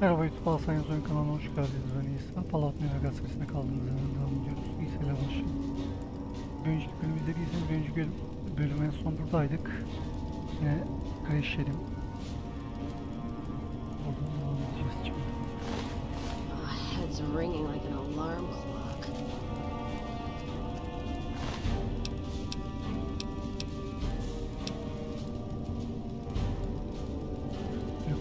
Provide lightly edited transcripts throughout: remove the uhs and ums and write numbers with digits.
Merhaba YouTube ALSENYAZ Oyun kanalına hoş geldiniz. Ben İhsan. Fallout New Vegas serisine kaldığımız yerden devam ediyoruz. İyisiyle başlayalım. Bir önceki bölümü izlediyseniz bir önceki bölüm en son buradaydık. Yine crash yedim. Oradan devam edeceğiz şimdi. Head's ringing like an alarm clock.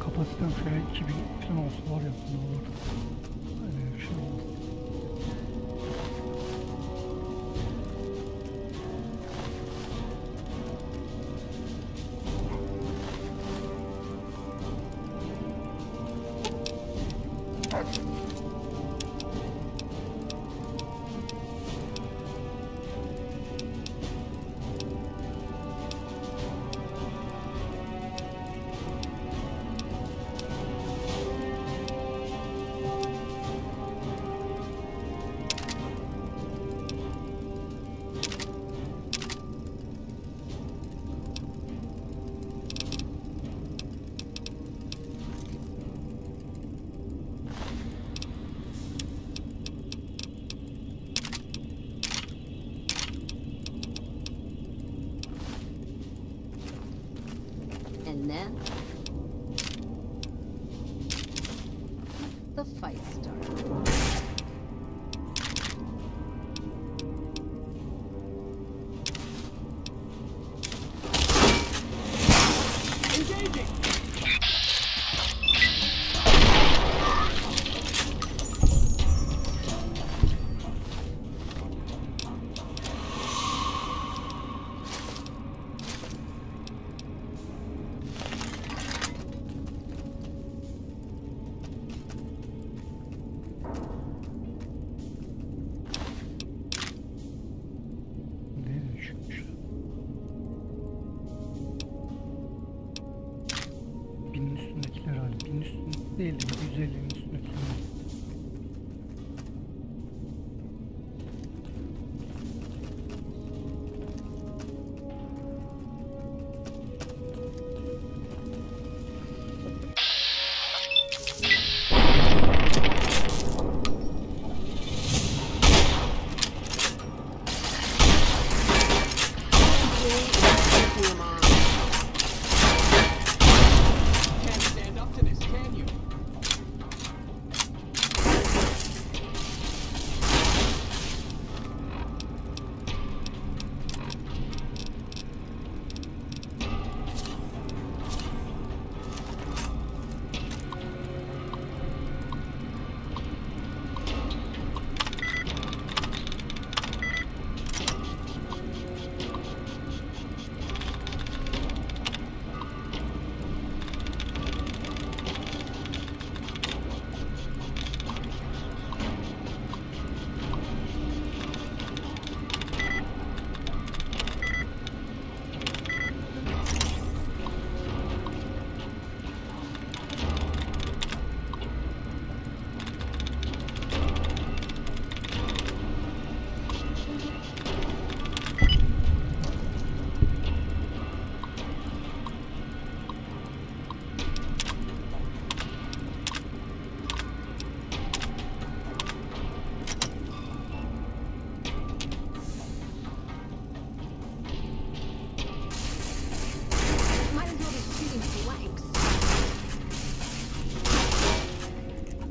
Kapasitem şöyle 2000 falan olsa var ya, ne olur. Öyle bir şey olmaz. And then the fight started. Değil, 150'nin üstündekiler.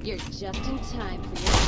You're just in time for your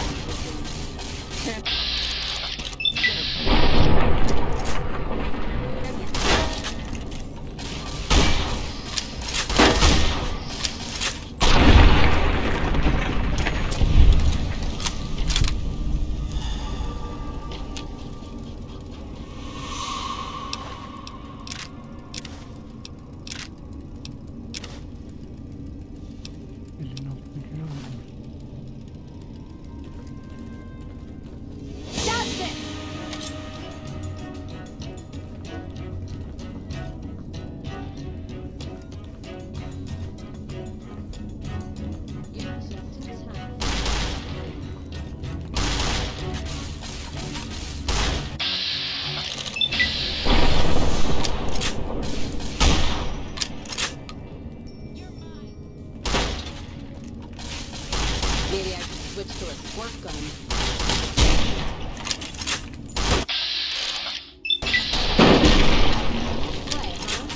Maybe I should switch to a squirt gun. Play, huh?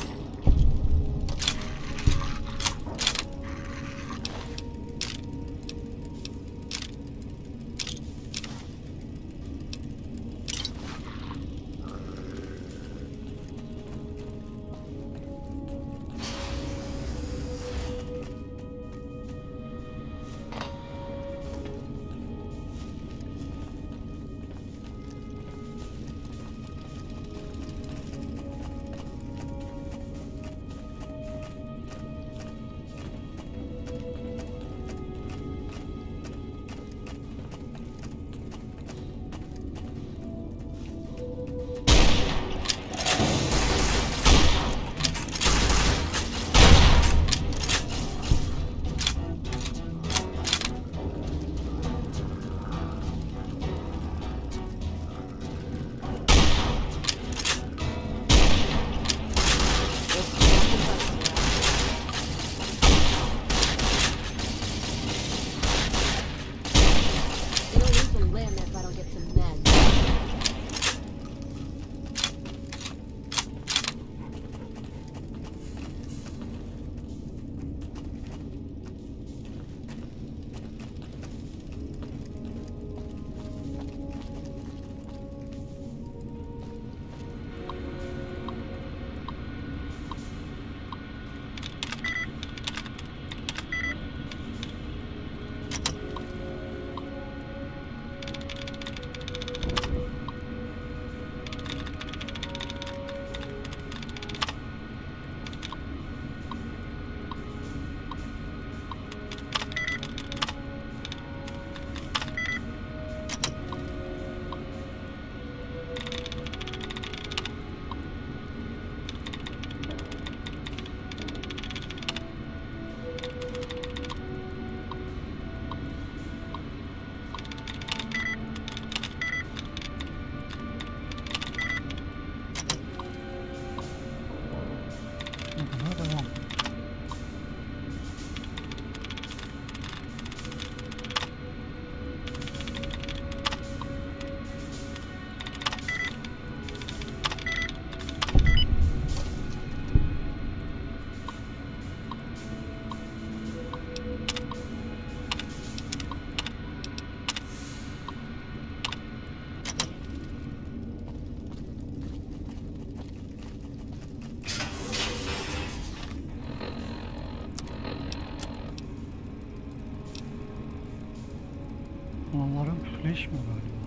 Onların püfleşmiyor galiba.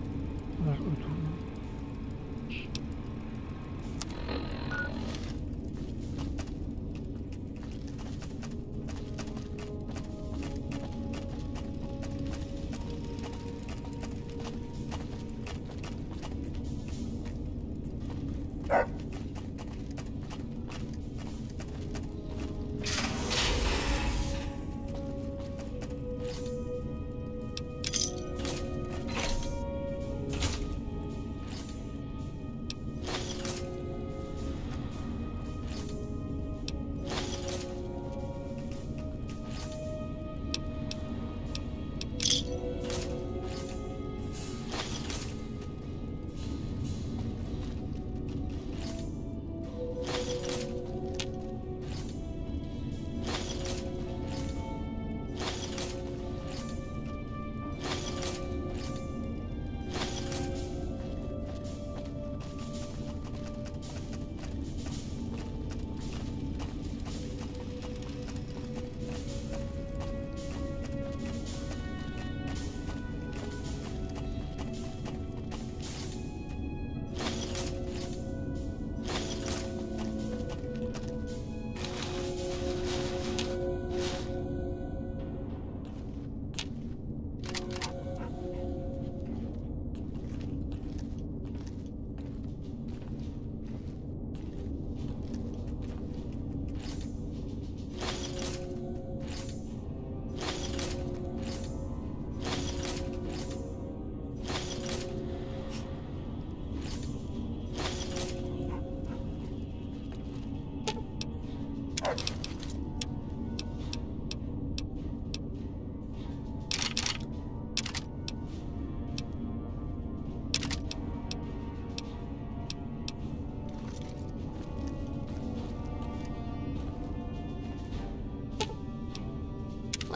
Ver ödülünü.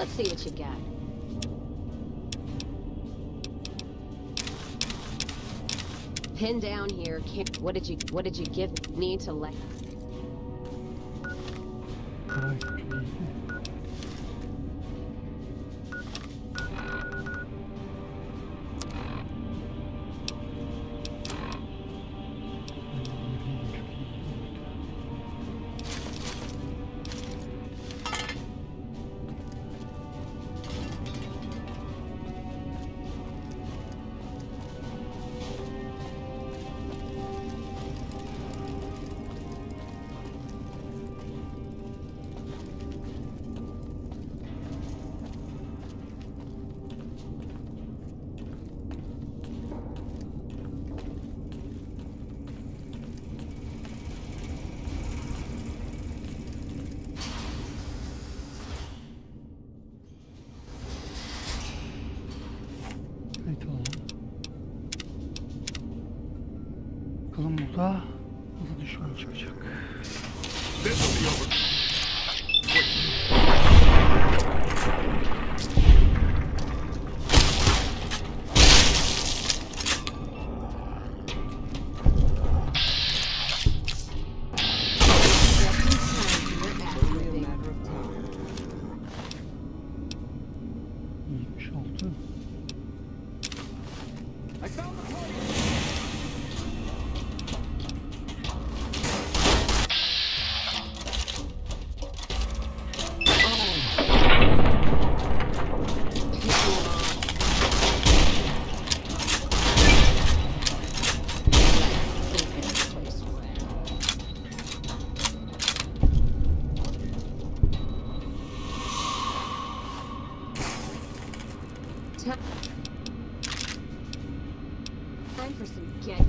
Let's see what you got. Pin down here. What did you give me to let? Bakalım burada hızlı düşman çıkacak. Time for some get.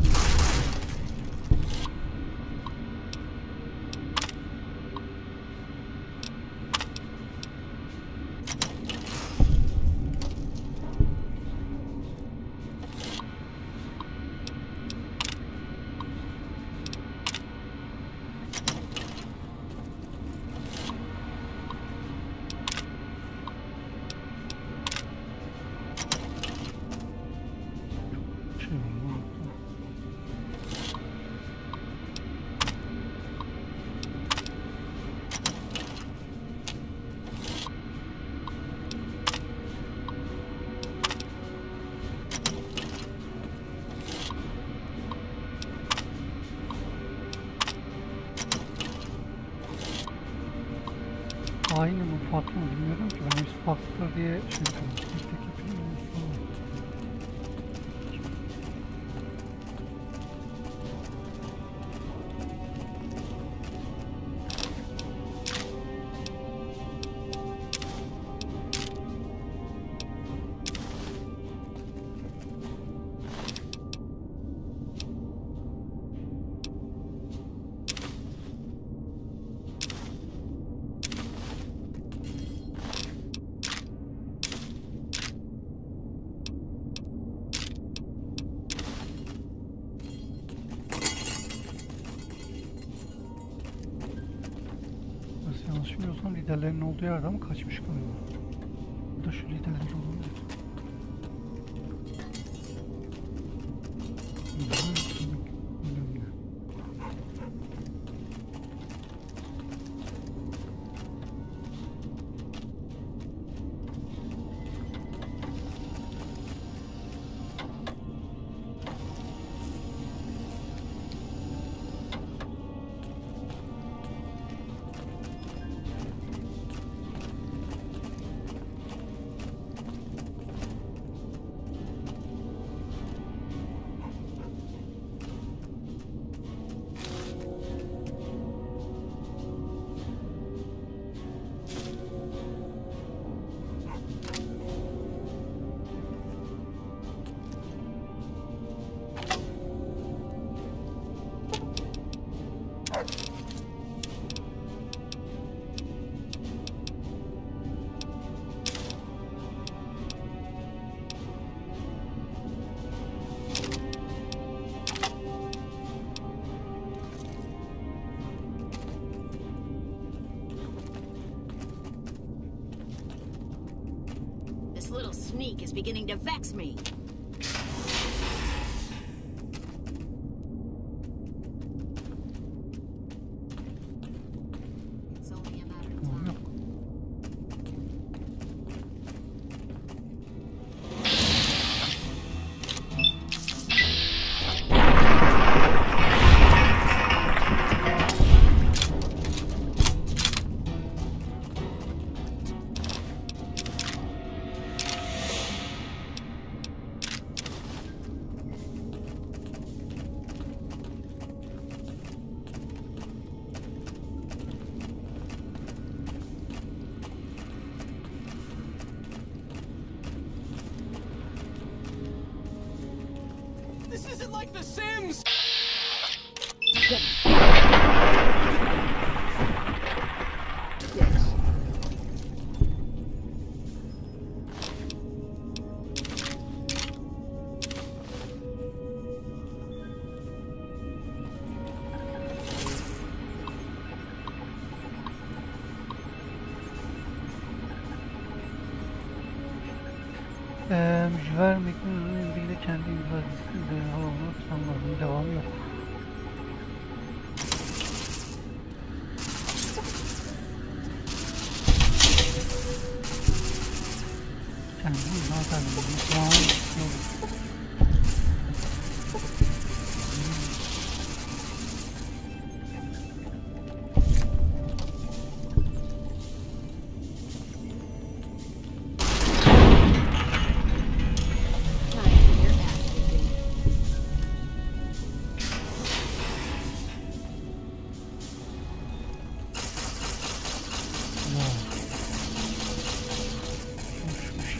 Aynı mı farklı mı bilmiyorum ki, ben hiç farklıdır diye şey yapıyorum. Yanlış biliyorsam liderlerin olduğu yerde ama kaçmış galiba. Bu da şu liderlerin olduğu yer. This little sneak is beginning to vex me. It's only a matter of time. This isn't like The Sims! Mücver metnin ilgili kendi imzasını alanına sanmadım. Devamı yok. Kendi imzasını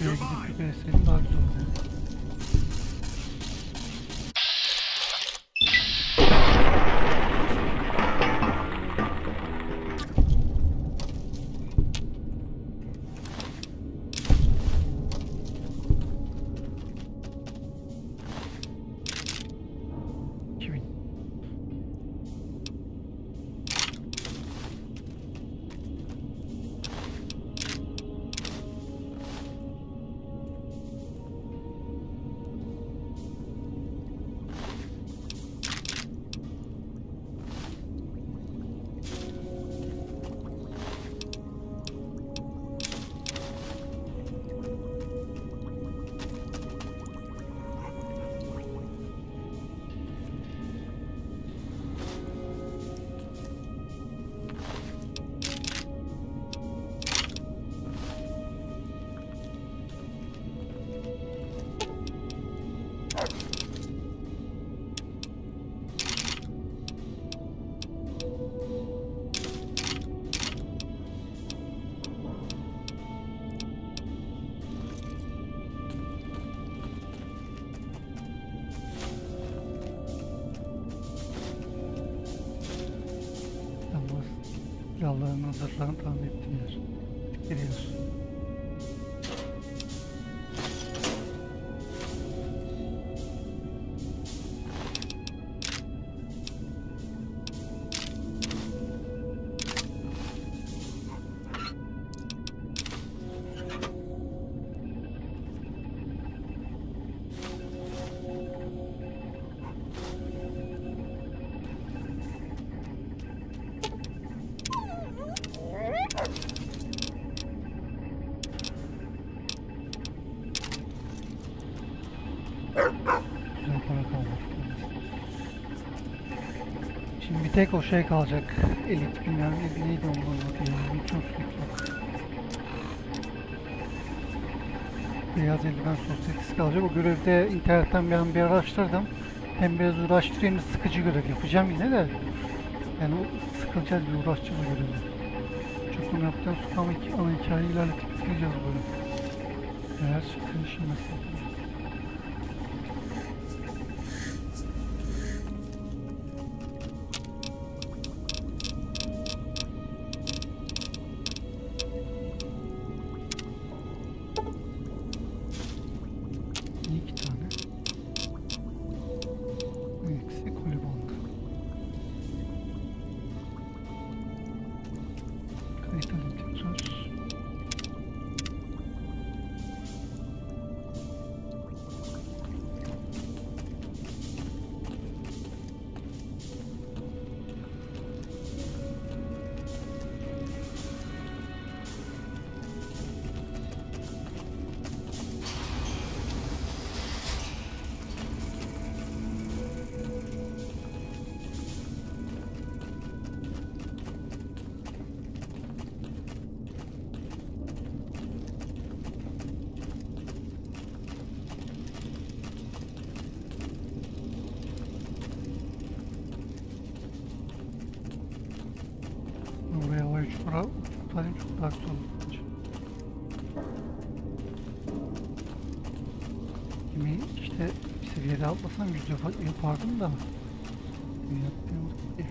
şuraya gidip bir gösterelim daha güzel olur. Silahların hazırlarını tahmin ettiler. Gidiyoruz. Şimdi bir tek o şey kalacak. Elit bilmem neydi ondan bakayım. Çok sıkıntı. Beyaz eldiven sosyetesi kalacak. O görevde internetten bir araştırdım. Hem biraz uğraştırayım, sıkıcı görev yapacağım yine de. Yani sıkılacağız, bir uğraşacağız o görevde. Çok onu yaptıktan sonra ana hikayeyi ilerletip bitireceğiz böyle. Eğer sıkışılmasın. kurtarayım, çok daha güzel olur bence. Kimi işte bir seviyede atlasam 100 yapardım da. Yaptığım değil.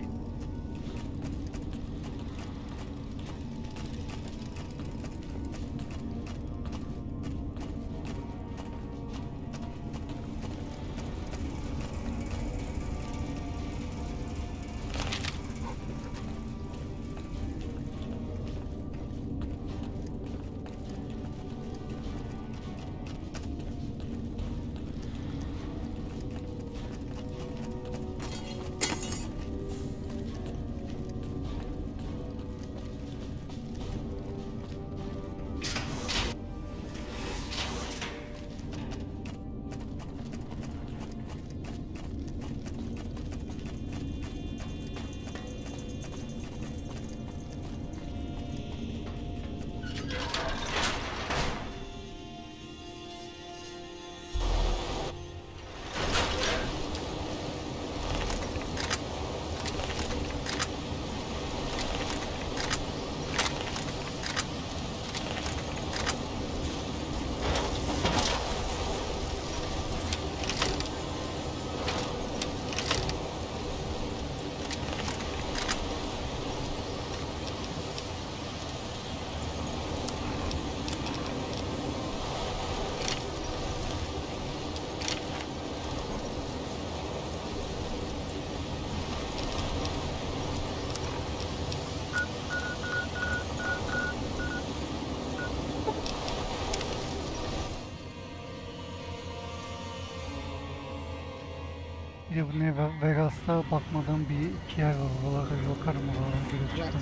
Bir de bu ne Vegas'ta bakmadığım bir iki yer var. Oralara bakarım, oralara göre çıkarım.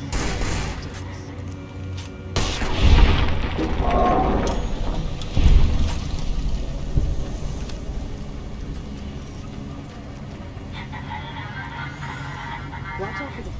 Watch out for the...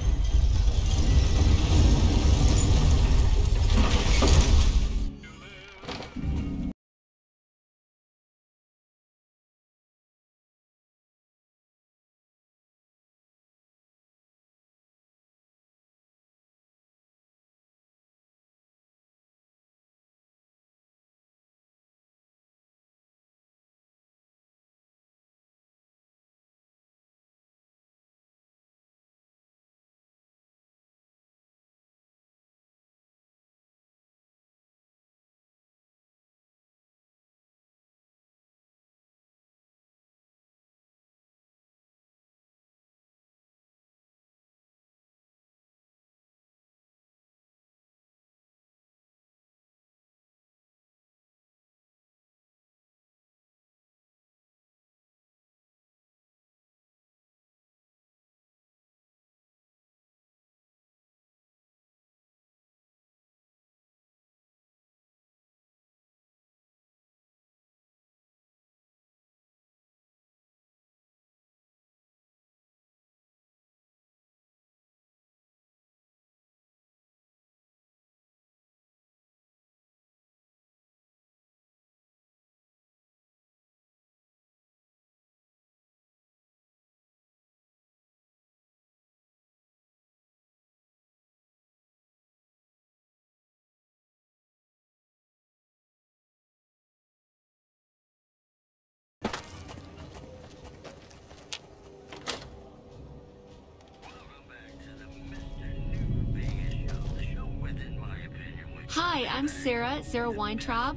Hi, I'm Sarah Weintraub.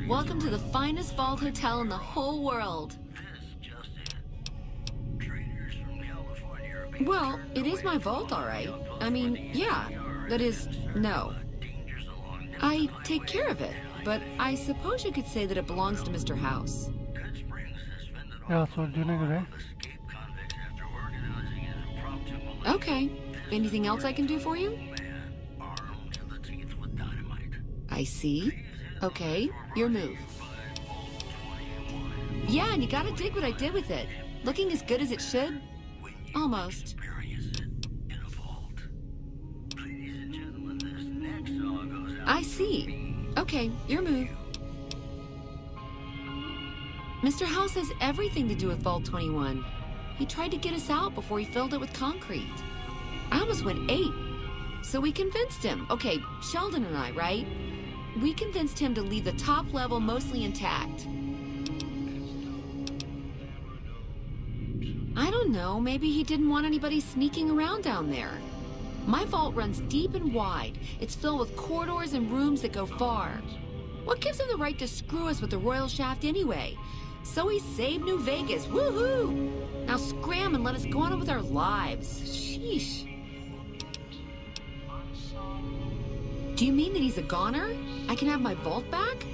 Welcome to the finest vault hotel in the whole world. Well, it is my vault, all right. I mean, yeah. That is, no. I take care of it, but I suppose you could say that it belongs to Mr. House. Ya sorduğuna göre. Okay. Anything else I can do for you? I see. Okay, your move. Yeah, and you gotta dig what I did with it. Looking as good as it should? Almost. I see. Okay, your move. Mr. House has everything to do with Vault 21. He tried to get us out before he filled it with concrete. I almost went ape. So we convinced him. Okay, Sheldon and I, right? We convinced him to leave the top level mostly intact. I don't know, maybe he didn't want anybody sneaking around down there. My vault runs deep and wide. It's filled with corridors and rooms that go far. What gives him the right to screw us with the royal shaft anyway? So he saved New Vegas, woohoo! Now scram and let us go on with our lives. Sheesh. Do you mean that he's a goner? I can have my vault back?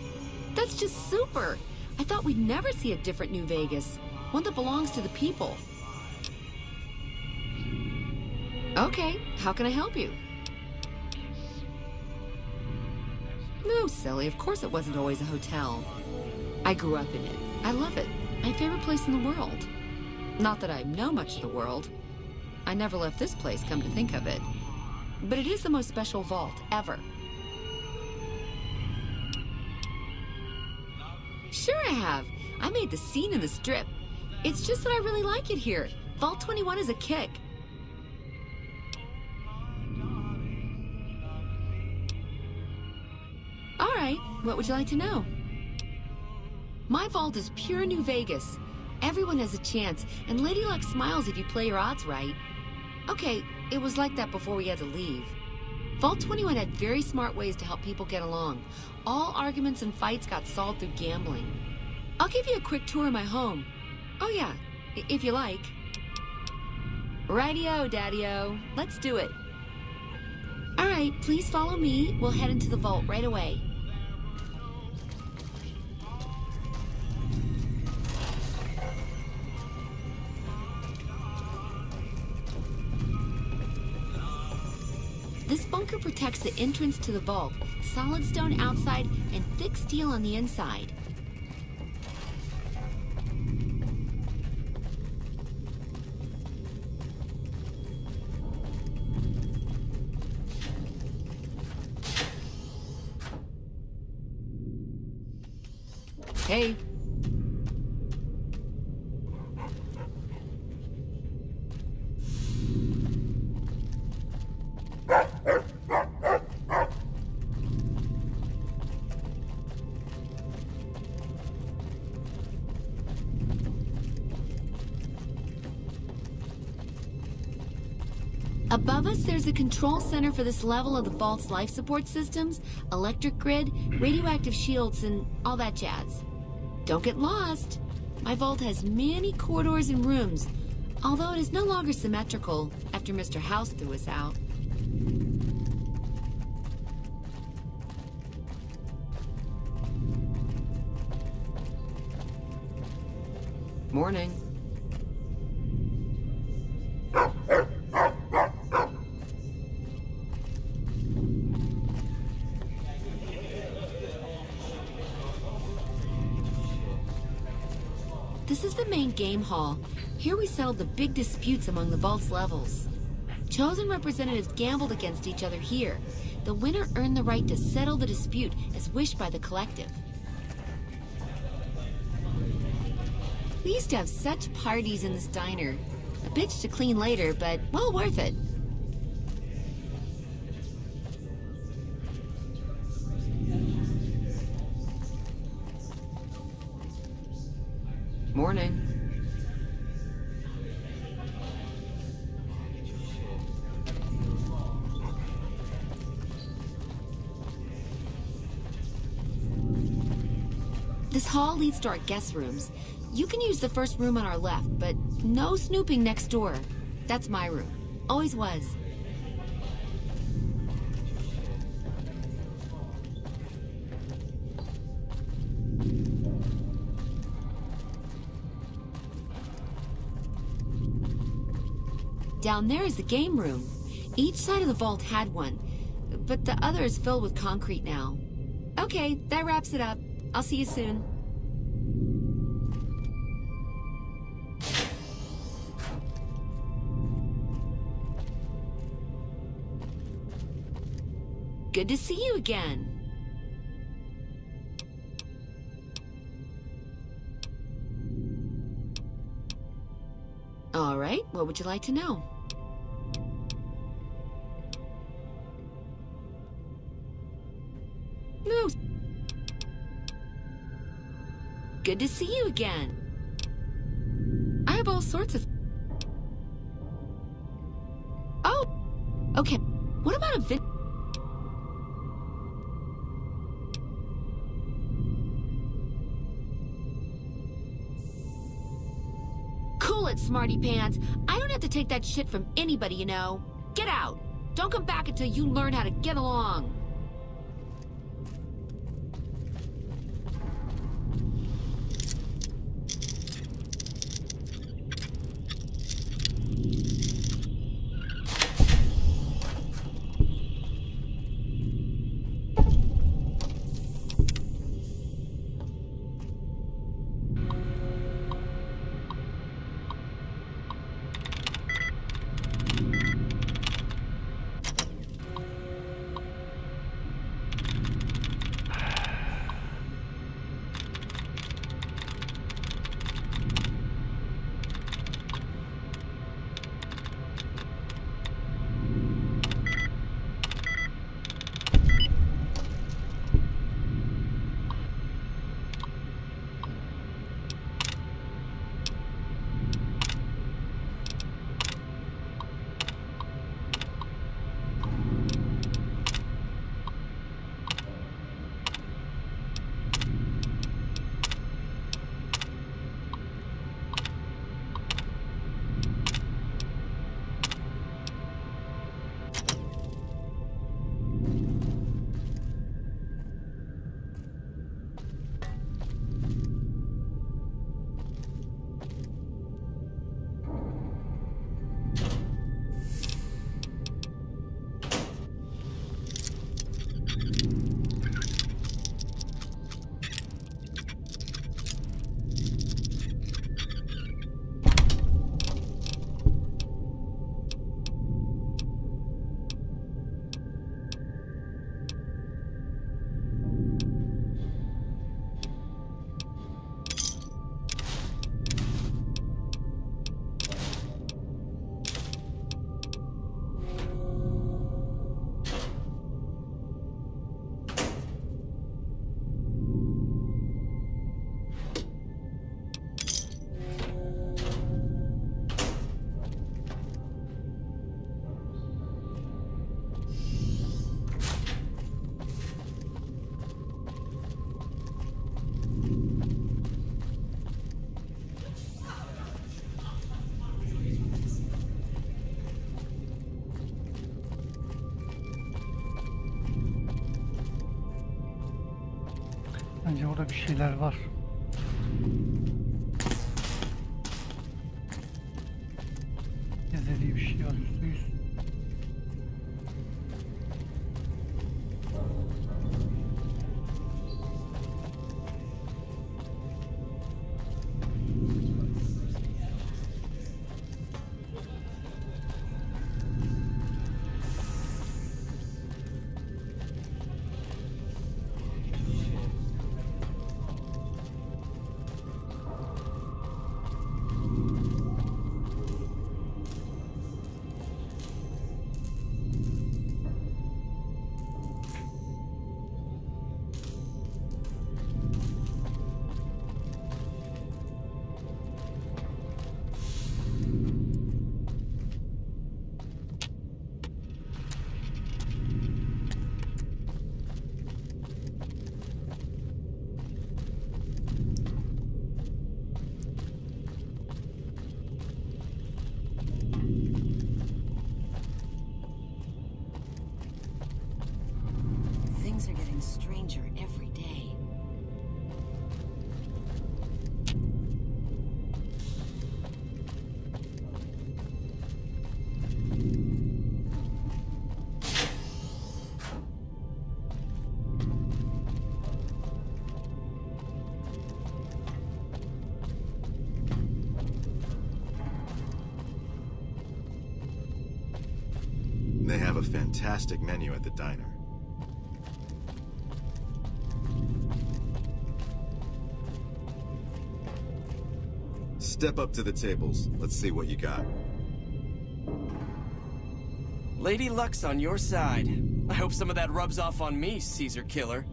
That's just super. I thought we'd never see a different New Vegas, one that belongs to the people. Okay, how can I help you? No, silly, of course it wasn't always a hotel. I grew up in it. I love it. My favorite place in the world. Not that I know much of the world. I never left this place, come to think of it. But it is the most special vault ever. Sure I have. I made the scene in the strip. It's just that I really like it here. Vault 21 is a kick. All right, what would you like to know? My vault is pure New Vegas. Everyone has a chance, and Lady Luck smiles if you play your odds right. Okay, it was like that before we had to leave. Vault 21 had very smart ways to help people get along. All arguments and fights got solved through gambling. I'll give you a quick tour of my home. Oh yeah, if you like. Rightio, Daddy-o. Let's do it. All right, please follow me. We'll head into the vault right away. This bunker protects the entrance to the vault. Solid stone outside and thick steel on the inside. Hey. Above us, there's a control center for this level of the vault's life support systems, electric grid, radioactive shields, and all that jazz. Don't get lost. My vault has many corridors and rooms, although it is no longer symmetrical after Mr. House threw us out. Morning. This is the main game hall. Here we settled the big disputes among the vault's levels. Chosen representatives gambled against each other here. The winner earned the right to settle the dispute as wished by the collective. We used to have such parties in this diner. A bitch to clean later, but well worth it. Morning. This hall leads to our guest rooms. You can use the first room on our left, but no snooping next door. That's my room. Always was. Down there is the game room. Each side of the vault had one, but the other is filled with concrete now. Okay, that wraps it up. I'll see you soon. Good to see you again. All right, what would you like to know? good to see you again. I have all sorts of... Oh! Okay, what about a Cool it, smarty pants. I don't have to take that shit from anybody, you know. Get out. Don't come back until you learn how to get along. Bence orada bir şeyler var. Ezeli bir şey var %100. Things are getting stranger every day. They have a fantastic menu at the diner. Step up to the tables. Let's see what you got. Lady Luck's on your side. I hope some of that rubs off on me, Caesar Killer.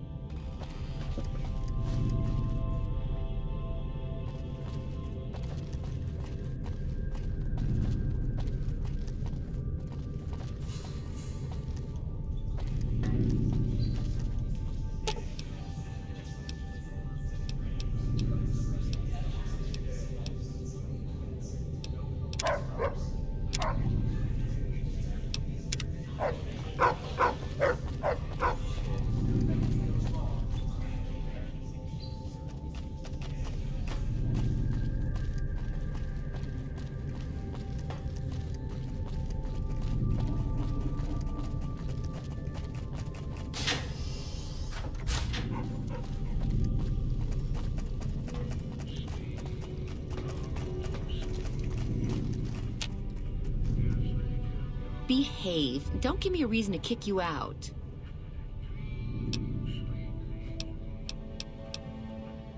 behave. Don't give me a reason to kick you out.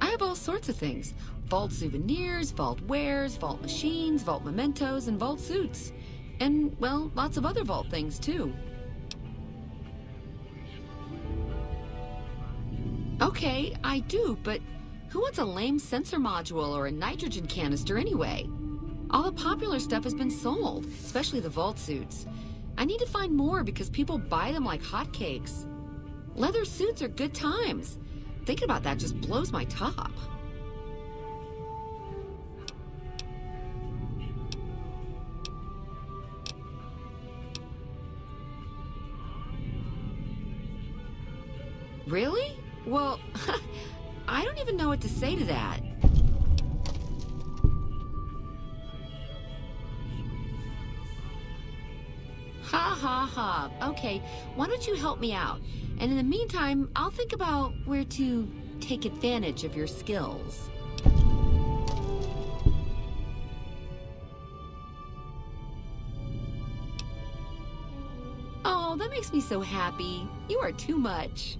I have all sorts of things. Vault souvenirs, vault wares, vault machines, vault mementos, and vault suits. And, well, lots of other vault things, too. Okay, I do, but who wants a lame sensor module or a nitrogen canister anyway? All the popular stuff has been sold, especially the vault suits. I need to find more because people buy them like hotcakes. Leather suits are good times. Thinking about that just blows my top. Really? Well, I don't even know what to say to that. Ha ha ha. Okay, why don't you help me out? And in the meantime, I'll think about where to take advantage of your skills. Oh, that makes me so happy. You are too much.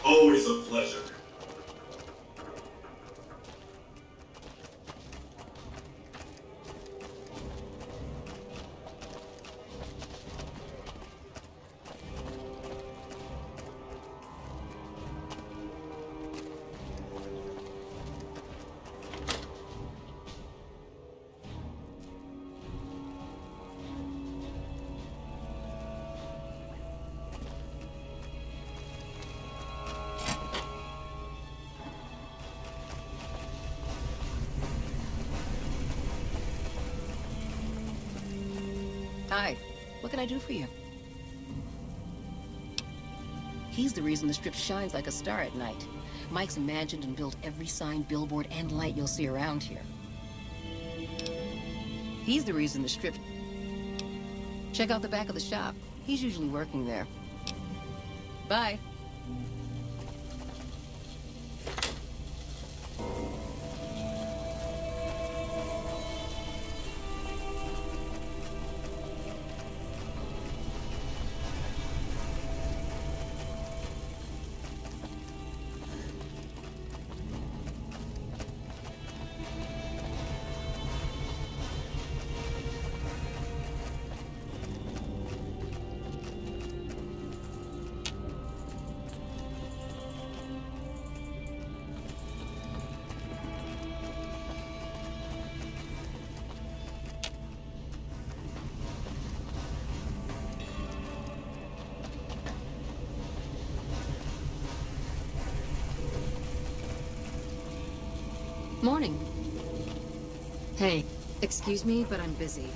Always a pleasure. Hi, what can I do for you? He's the reason the strip shines like a star at night. Mike's imagined and built every sign, billboard, and light you'll see around here. He's the reason the strip... Check out the back of the shop. He's usually working there. Bye. Morning. Hey, excuse me, but I'm busy.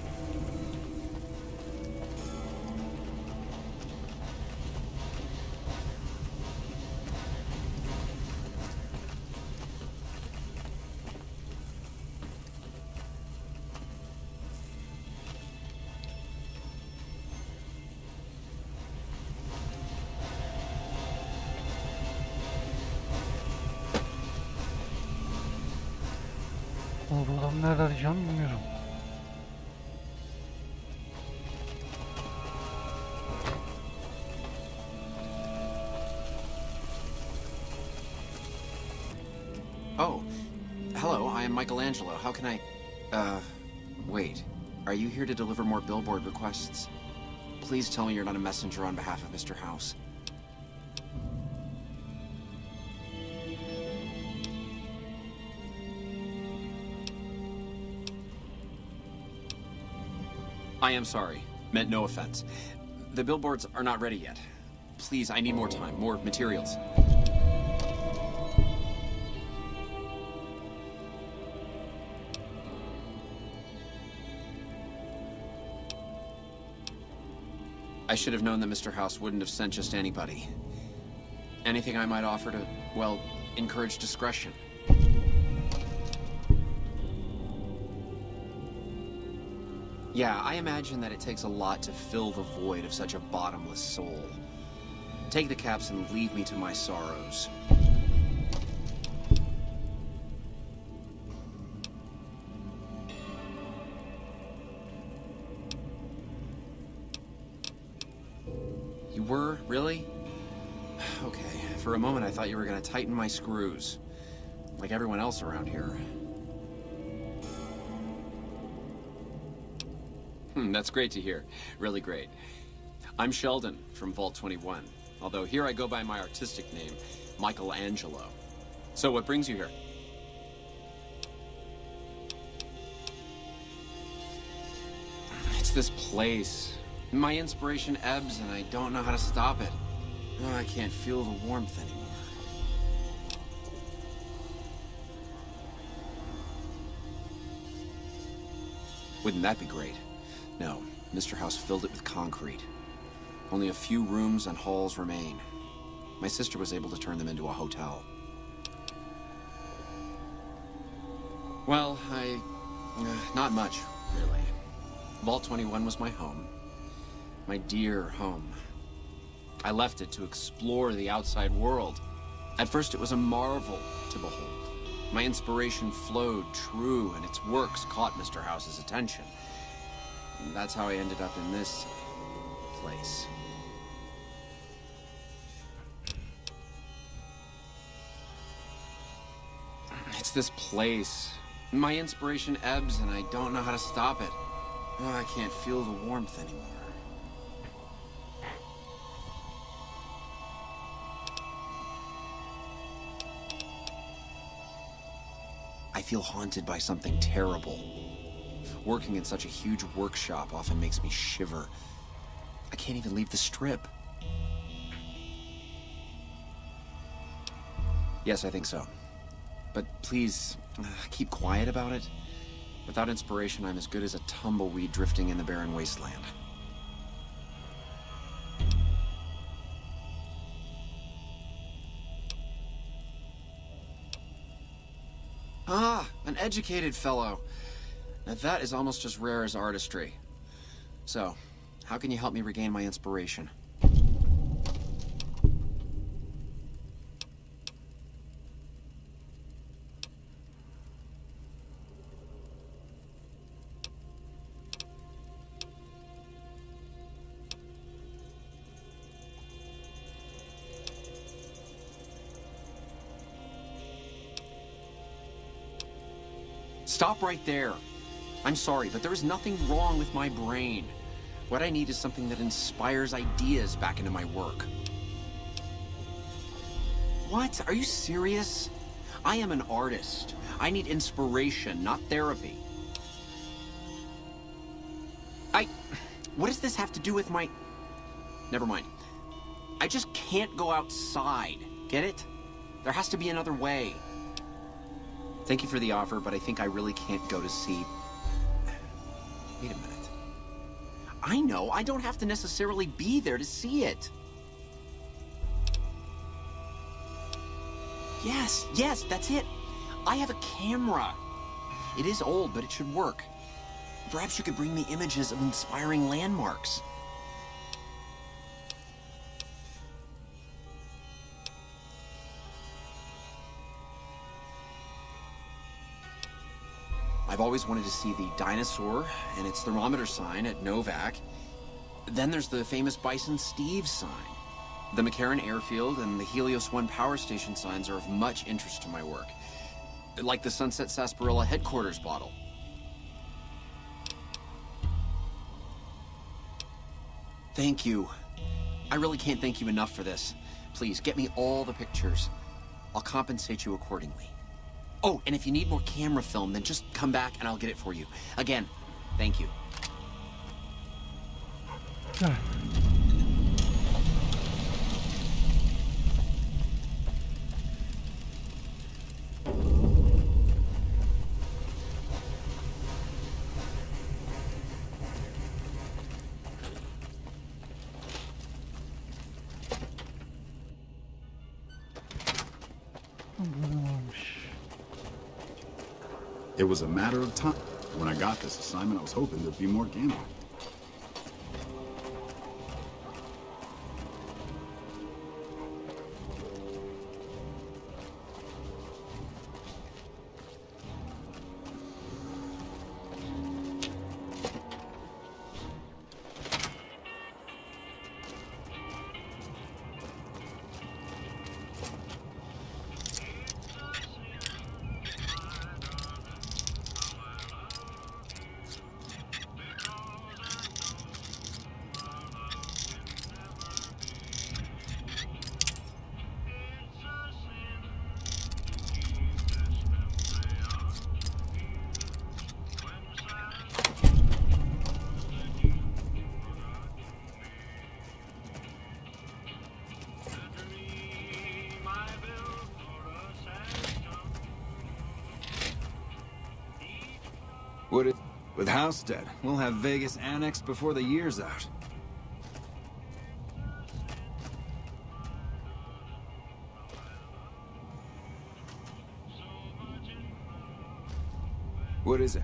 Bu adam nerede arayacağım bilmiyorum. Oh, hello, I am Michelangelo. How can I... wait. Are you here to deliver more billboard requests? Please tell me you're not a messenger on behalf of Mr. House. I am sorry. Meant no offense. The billboards are not ready yet. Please, I need more time, more materials. I should have known that Mr. House wouldn't have sent just anybody. Anything I might offer to, well, encourage discretion. Yeah, I imagine that it takes a lot to fill the void of such a bottomless soul. Take the caps and leave me to my sorrows. You were? Really? Okay, for a moment I thought you were gonna tighten my screws. Like everyone else around here. That's great to hear. Really great. I'm Sheldon from Vault 21. Although here I go by my artistic name, Michelangelo. So what brings you here? It's this place. My inspiration ebbs and I don't know how to stop it. Oh, I can't feel the warmth anymore. Wouldn't that be great? No, Mr. House filled it with concrete. Only a few rooms and halls remain. My sister was able to turn them into a hotel. Well, not much, really. Vault 21 was my home. My dear home. I left it to explore the outside world. At first it was a marvel to behold. My inspiration flowed true, and its works caught Mr. House's attention. And that's how I ended up in this place. It's this place. My inspiration ebbs and I don't know how to stop it. Oh, I can't feel the warmth anymore. I feel haunted by something terrible. Working in such a huge workshop often makes me shiver. I can't even leave the strip. Yes, I think so. But please, keep quiet about it. Without inspiration, I'm as good as a tumbleweed drifting in the barren wasteland. Ah, an educated fellow. Now that is almost as rare as artistry. So, how can you help me regain my inspiration? Stop right there. I'm sorry, but there is nothing wrong with my brain. What I need is something that inspires ideas back into my work. What? Are you serious? I am an artist. I need inspiration, not therapy. What does this have to do with my... Never mind. I just can't go outside. Get it? There has to be another way. Thank you for the offer, but I think I really can't go to see... Wait a minute. I know, I don't have to necessarily be there to see it. Yes, that's it. I have a camera. It is old, but it should work. Perhaps you could bring me images of inspiring landmarks. I've always wanted to see the dinosaur and its thermometer sign at Novak. Then there's the famous Bison Steve sign. The McCarran Airfield and the Helios 1 power station signs are of much interest to my work. Like the Sunset Sarsaparilla headquarters bottle. Thank you. I really can't thank you enough for this. Please, get me all the pictures. I'll compensate you accordingly. Oh, and if you need more camera film, then just come back and I'll get it for you. Again, thank you. It was a matter of time. When I got this assignment, I was hoping there'd be more gambling. With house debt, we'll have Vegas annexed before the year's out. What is it?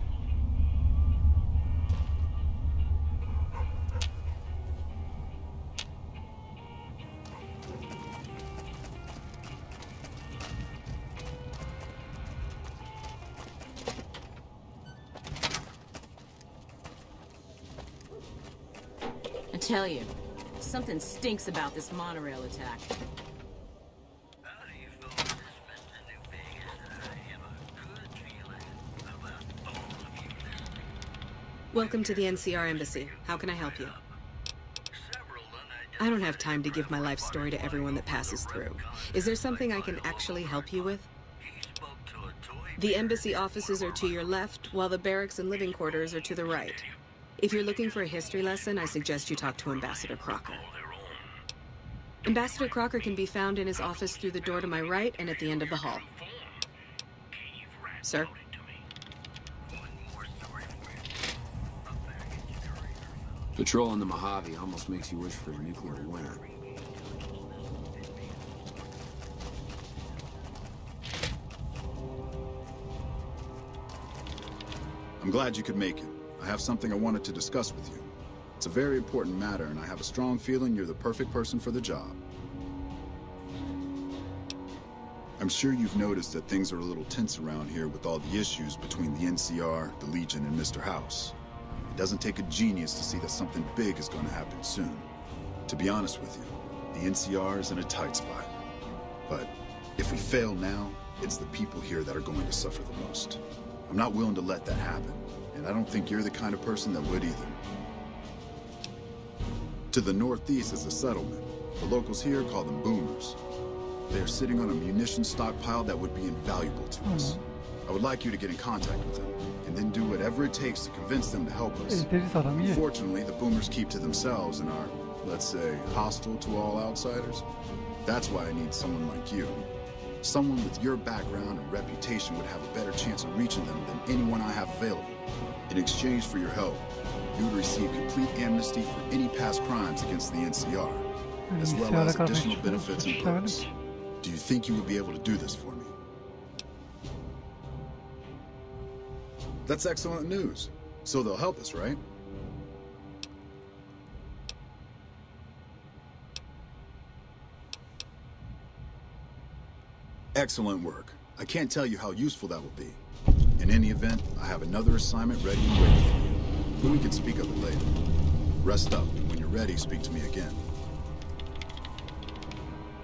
I tell you, something stinks about this monorail attack. Welcome to the NCR Embassy. How can I help you? I don't have time to give my life story to everyone that passes through. Is there something I can actually help you with? The embassy offices are to your left, while the barracks and living quarters are to the right. If you're looking for a history lesson, I suggest you talk to Ambassador Crocker. Ambassador Crocker can be found in his office through the door to my right and at the end of the hall. Sir? Patrolling the Mojave almost makes you wish for a nuclear winter. I'm glad you could make it. I have something I wanted to discuss with you. It's a very important matter, and I have a strong feeling you're the perfect person for the job. I'm sure you've noticed that things are a little tense around here with all the issues between the NCR, the Legion, and Mr. House. It doesn't take a genius to see that something big is going to happen soon. To be honest with you, the NCR is in a tight spot. But if we fail now, it's the people here that are going to suffer the most. I'm not willing to let that happen. And I don't think you're the kind of person that would either. To the northeast is a settlement. The locals here call them boomers. They are sitting on a munitions stockpile that would be invaluable to us. I would like you to get in contact with them, and then do whatever it takes to convince them to help us. Unfortunately, the boomers keep to themselves and are, let's say, hostile to all outsiders. That's why I need someone like you. Someone with your background and reputation would have a better chance of reaching them than anyone I have available. In exchange for your help, you would receive complete amnesty for any past crimes against the NCR, as well as additional benefits and perks. Do you think you would be able to do this for me? That's excellent news. So they'll help us, right? Excellent work. I can't tell you how useful that will be. In any event, I have another assignment ready and waiting for you. But we can speak of it later. Rest up. When you're ready, speak to me again.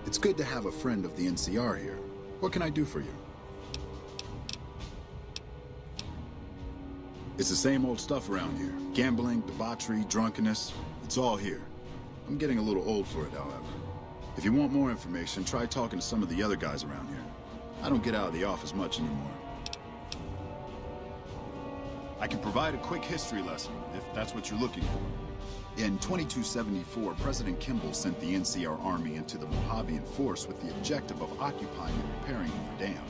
It's good to have a friend of the NCR here. What can I do for you? It's the same old stuff around here. Gambling, debauchery, drunkenness. It's all here. I'm getting a little old for it, however. If you want more information, try talking to some of the other guys around here. I don't get out of the office much anymore. I can provide a quick history lesson, if that's what you're looking for. In 2274, President Kimball sent the NCR Army into the Mojavean force with the objective of occupying and repairing the dam.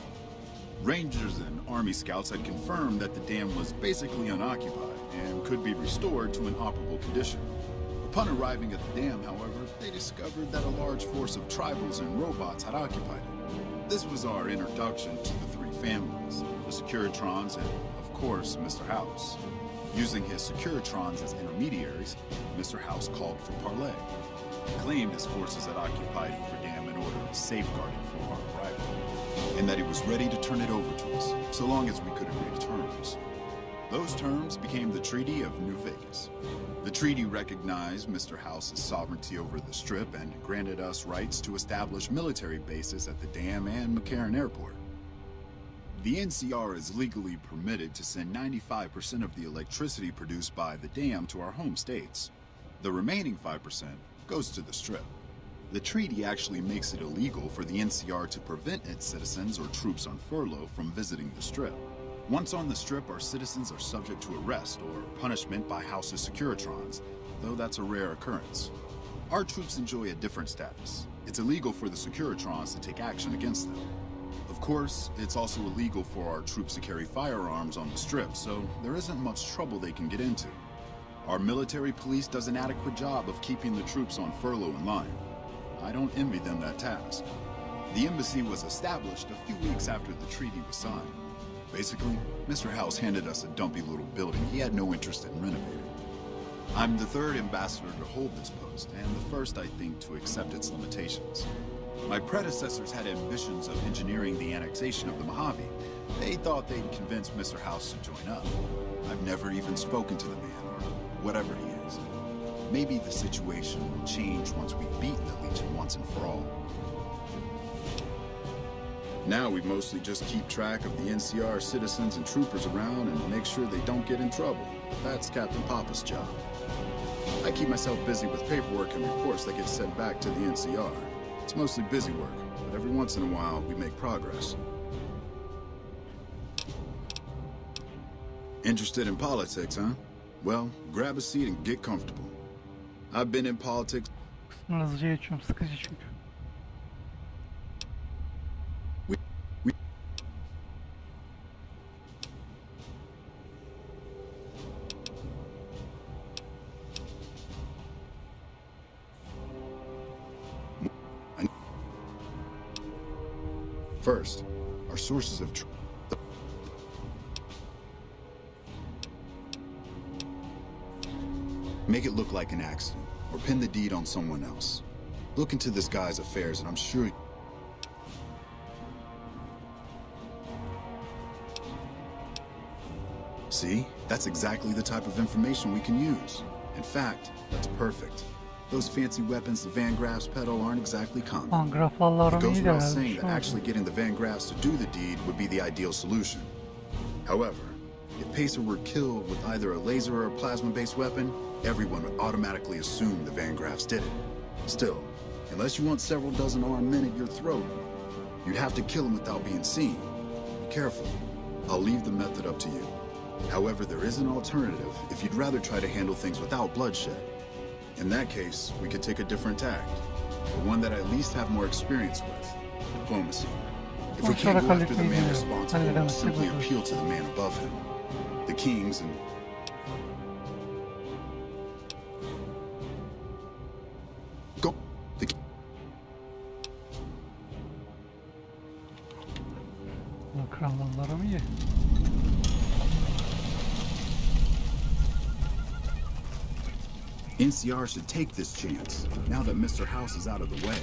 Rangers and Army scouts had confirmed that the dam was basically unoccupied and could be restored to an operable condition. Upon arriving at the dam, however, they discovered that a large force of tribals and robots had occupied it. This was our introduction to the three families, the Securitrons and, of course, Mr. House. Using his Securitrons as intermediaries, Mr. House called for parley. He claimed his forces had occupied the dam in order to safeguard it from our arrival, and that he was ready to turn it over to us, so long as we could agree to terms. Those terms became the Treaty of New Vegas. The treaty recognized Mr. House's sovereignty over the Strip and granted us rights to establish military bases at the dam and McCarran Airport. The NCR is legally permitted to send 95% of the electricity produced by the dam to our home states. The remaining 5% goes to the Strip. The treaty actually makes it illegal for the NCR to prevent its citizens or troops on furlough from visiting the Strip. Once on the Strip, our citizens are subject to arrest or punishment by House's Securitrons, though that's a rare occurrence. Our troops enjoy a different status. It's illegal for the Securitrons to take action against them. Of course, it's also illegal for our troops to carry firearms on the strip, so there isn't much trouble they can get into. Our military police does an adequate job of keeping the troops on furlough in line. I don't envy them that task. The embassy was established a few weeks after the treaty was signed. Basically, Mr. House handed us a dumpy little building he had no interest in renovating. I'm the third ambassador to hold this post, and the first, I think, to accept its limitations. My predecessors had ambitions of engineering the annexation of the Mojave. They thought they'd convince Mr. House to join up. I've never even spoken to the man, or whatever he is. Maybe the situation will change once we've beaten the Legion once and for all. Now we mostly just keep track of the NCR citizens and troopers around and make sure they don't get in trouble. That's Captain Papa's job. I keep myself busy with paperwork and reports that get sent back to the NCR. It's mostly busy work, but every once in a while we make progress. Interested in politics, huh? Well, grab a seat and get comfortable. I've been in politics. Hızlıca geçiyorum, sıkıcı çünkü. First, our sources of truth. Make it look like an accident, or pin the deed on someone else. Look into this guy's affairs, and I'm sure... See? That's exactly the type of information we can use. In fact, that's perfect. Those fancy weapons the Van Graffs peddle aren't exactly common. It goes without saying that actually getting the Van Graffs to do the deed would be the ideal solution. However, if Pacer were killed with either a laser or a plasma-based weapon, everyone would automatically assume the Van Graffs did it. Still, unless you want several dozen armed men at your throat, you'd have to kill them without being seen. Be careful. I'll leave the method up to you. However, there is an alternative if you'd rather try to handle things without bloodshed. In that case, we could take a different tact, but one that I at least have more experience with: diplomacy. If we can't go after the man responsible, we'll simply appeal to the man above him. The kings and... Go... The... Krallarım iyi. NCR should take this chance, now that Mr. House is out of the way.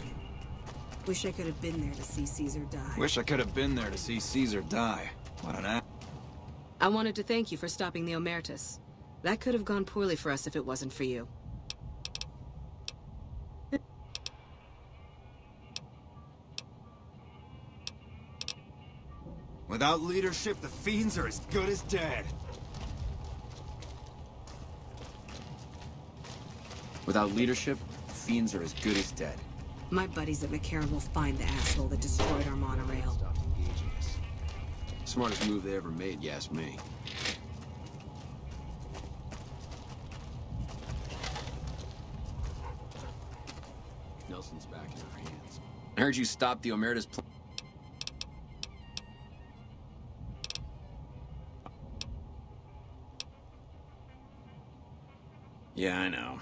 Wish I could have been there to see Caesar die. Wish I could have been there to see Caesar die. What an ass. I wanted to thank you for stopping the Omertas. That could have gone poorly for us if it wasn't for you. Without leadership, the fiends are as good as dead. Without leadership, the fiends are as good as dead. My buddies at McCarran will find the asshole that destroyed our monorail. Stop engaging us. Smartest move they ever made, you ask me. Nelson's back in our hands. I heard you stopped the Omerta's plan. Yeah, I know.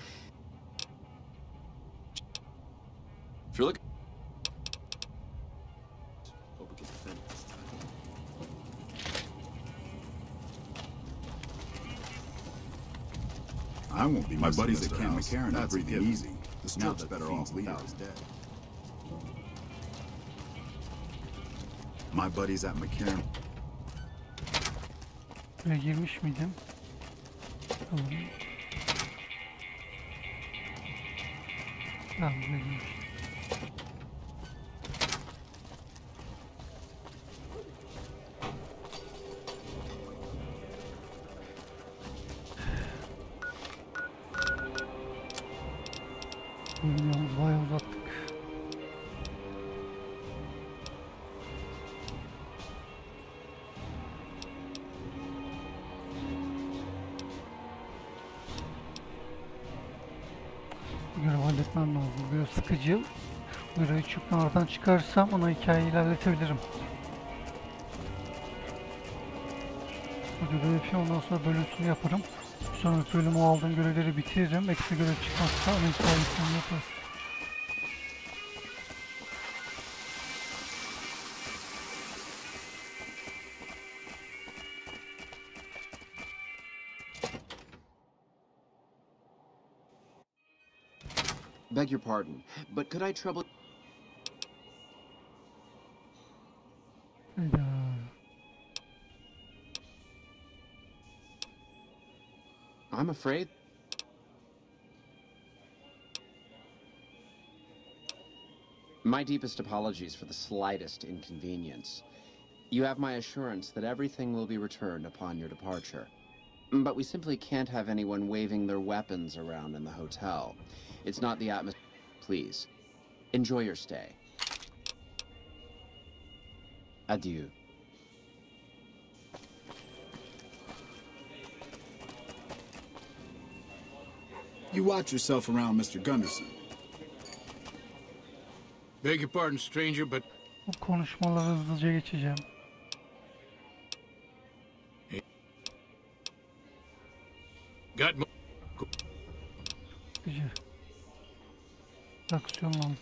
If you're looking... Hope we can defend it this time. I won't be. My buddies at Camp McCarran are breathing easy. The strip's better off without his dead. My buddies at McCarran. Buraya girmiş miydim? Tamam. Tamam, buraya girmiş. Bugün yalnız bayağı uzattık. Bu görevi halletmem lazım. Böyle sıkıcı. Böyle çöpten aradan çıkarsam ona hikayeyi ilerletebilirim. videoda yapayım. Ondan sonra bölümsünü yaparım. Sonraki bölümü aldığım görevleri bitiririm. Ekstra görev çıkmazsa onun hikayesini yaparız. Beg your pardon, but could I trouble... Hayda. I'm afraid... My deepest apologies for the slightest inconvenience. You have my assurance that everything will be returned upon your departure. But we simply can't have anyone waving their weapons around in the hotel. It's not the atmosphere. Please, enjoy your stay. Adieu. You watch yourself around, Mr. Gunderson. Beg your pardon, stranger, but... Bu konuşmaları hızlıca geçeceğim. Got Güzel. Aksiyon lazım.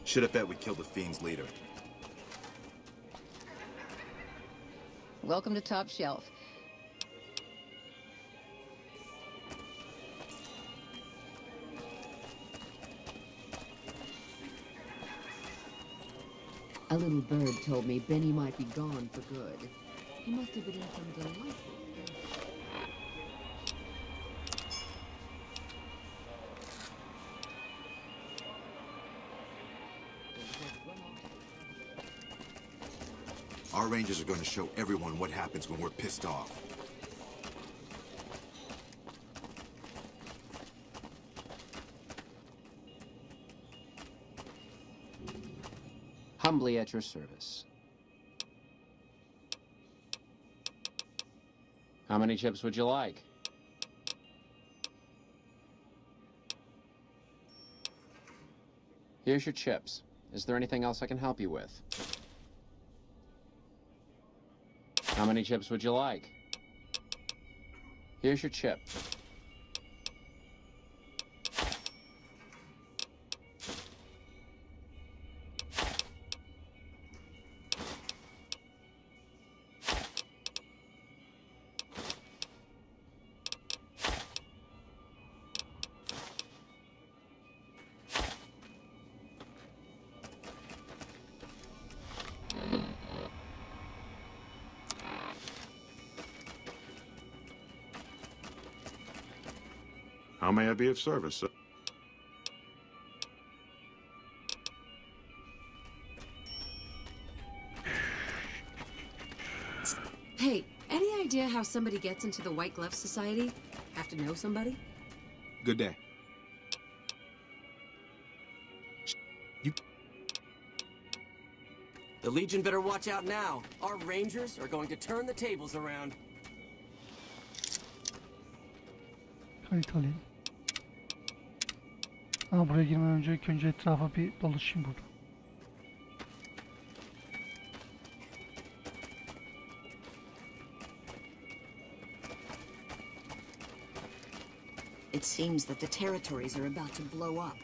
Should have bet we killed the fiend's leader. Welcome to Top Shelf. A little bird told me Benny might be gone for good. He must have been in some delightful state. Our rangers are going to show everyone what happens when we're pissed off. Humbly at your service. How many chips would you like? Here's your chips. Is there anything else I can help you with? How many chips would you like? Here's your chip. How may I be of service, sir? Hey, any idea how somebody gets into the White Glove Society? Have to know somebody? Good day. The Legion better watch out now. Our Rangers are going to turn the tables around. Kayıt alayım. Ama buraya girmeden önce ilk önce etrafa bir dolaşayım burada. It seems that the territories are about to blow up.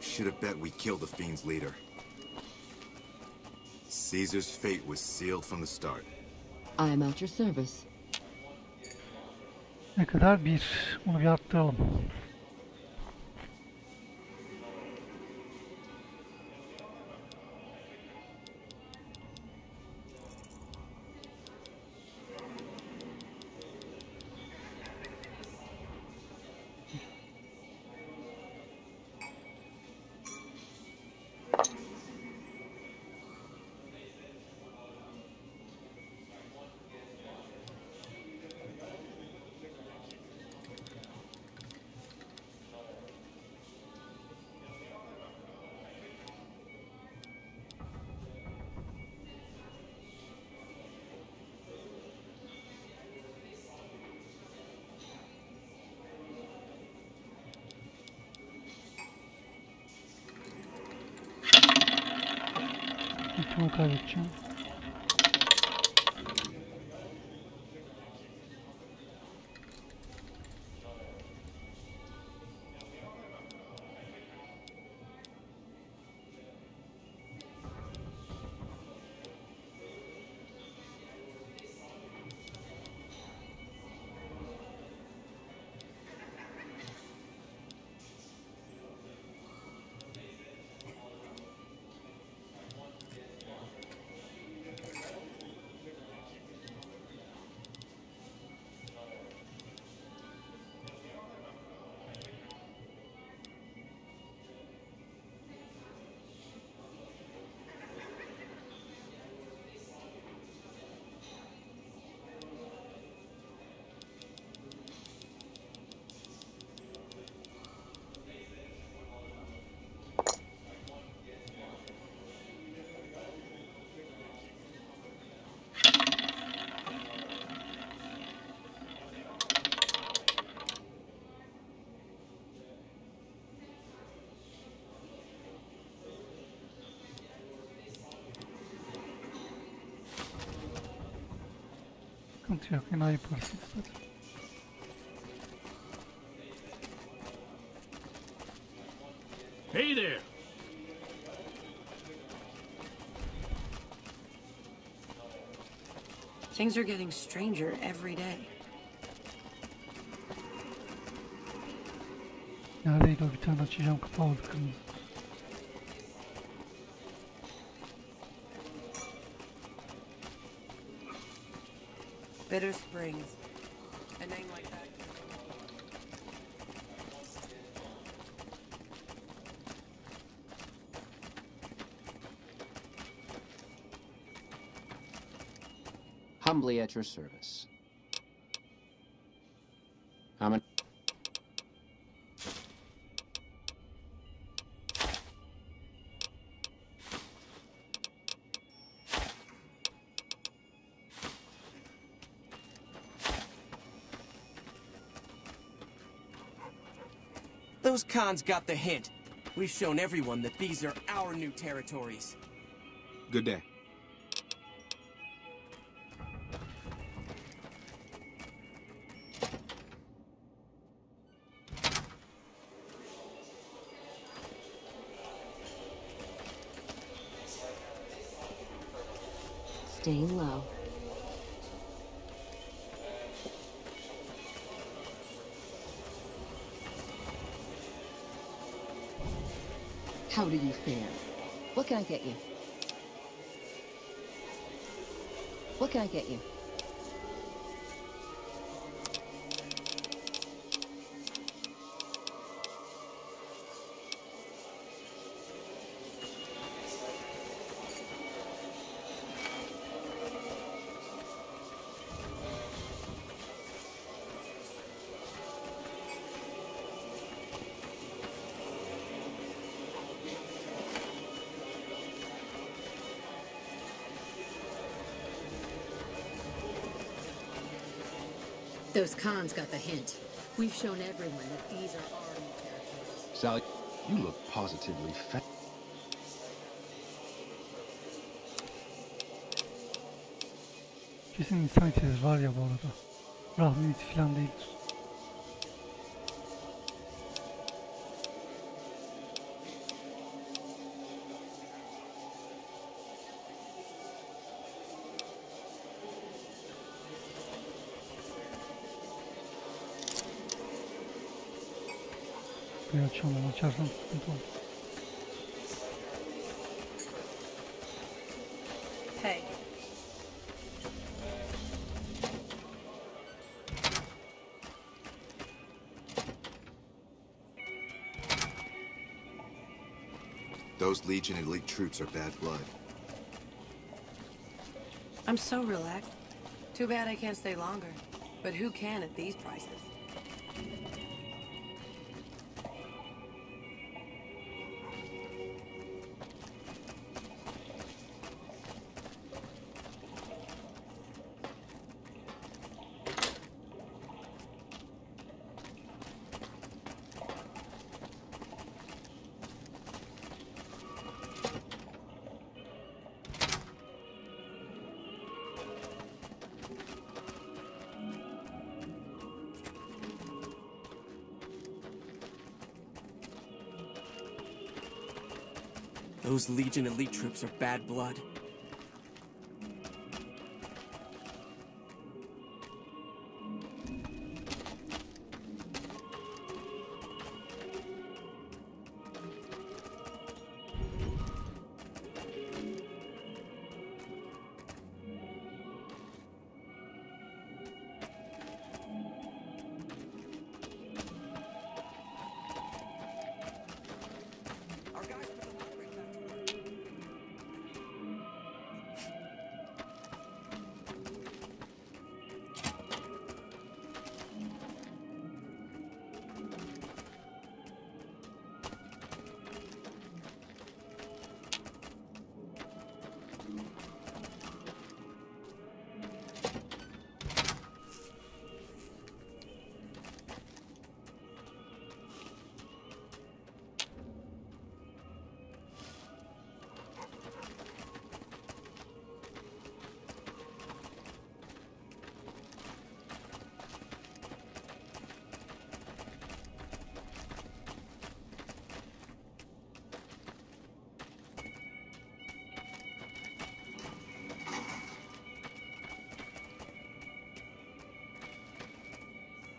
Should have bet we killed the fiend's leader. Caesar's fate was sealed from the start. I am at your service. Ne kadar? Bir. Onu bir arttıralım. ihtimal kaybedeceğim. Sıkıntı yok, yine yaparsınız zaten. Hey there! Things are getting stranger every day. Neredeydi o, bir tane açacağım, kapalı kırmızı. Bitter Springs. A name like that. Humbly at your service. How many? Those cons got the hint. We've shown everyone that these are our new territories. Good day. Staying low. How do you fare? What can I get you? What can I get you? Those cons got the hint. We've shown everyone that these are our new territories. Sally, you look positively fat. Kesin insan içeriz var ya bu arada. Rahmin içi falan değildir. Bir açalım, açarsam sıkıntı olur. Hey. Those Legion elite troops are bad blood. I'm so relaxed. Too bad I can't stay longer. But who can at these prices? Those Legion elite troops are bad blood.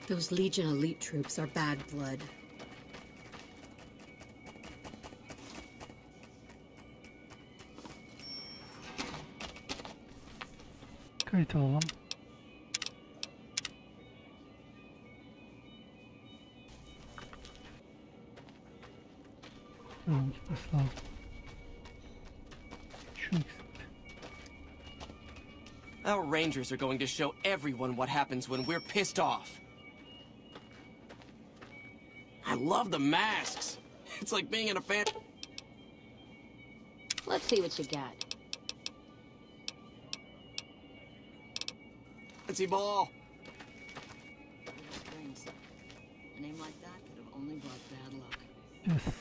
Those Legion elite troops are bad blood. Kayıt alalım. Tamam, gitmesi lazım. Şunu eksiltti. Our Rangers are going to show everyone what happens when we're pissed off. I love the masks. It's like being in a fan. Let's see what you got. Fancy ball. A name like that could have only brought bad luck. Yes.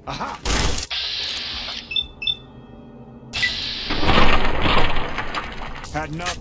Aha! Had enough.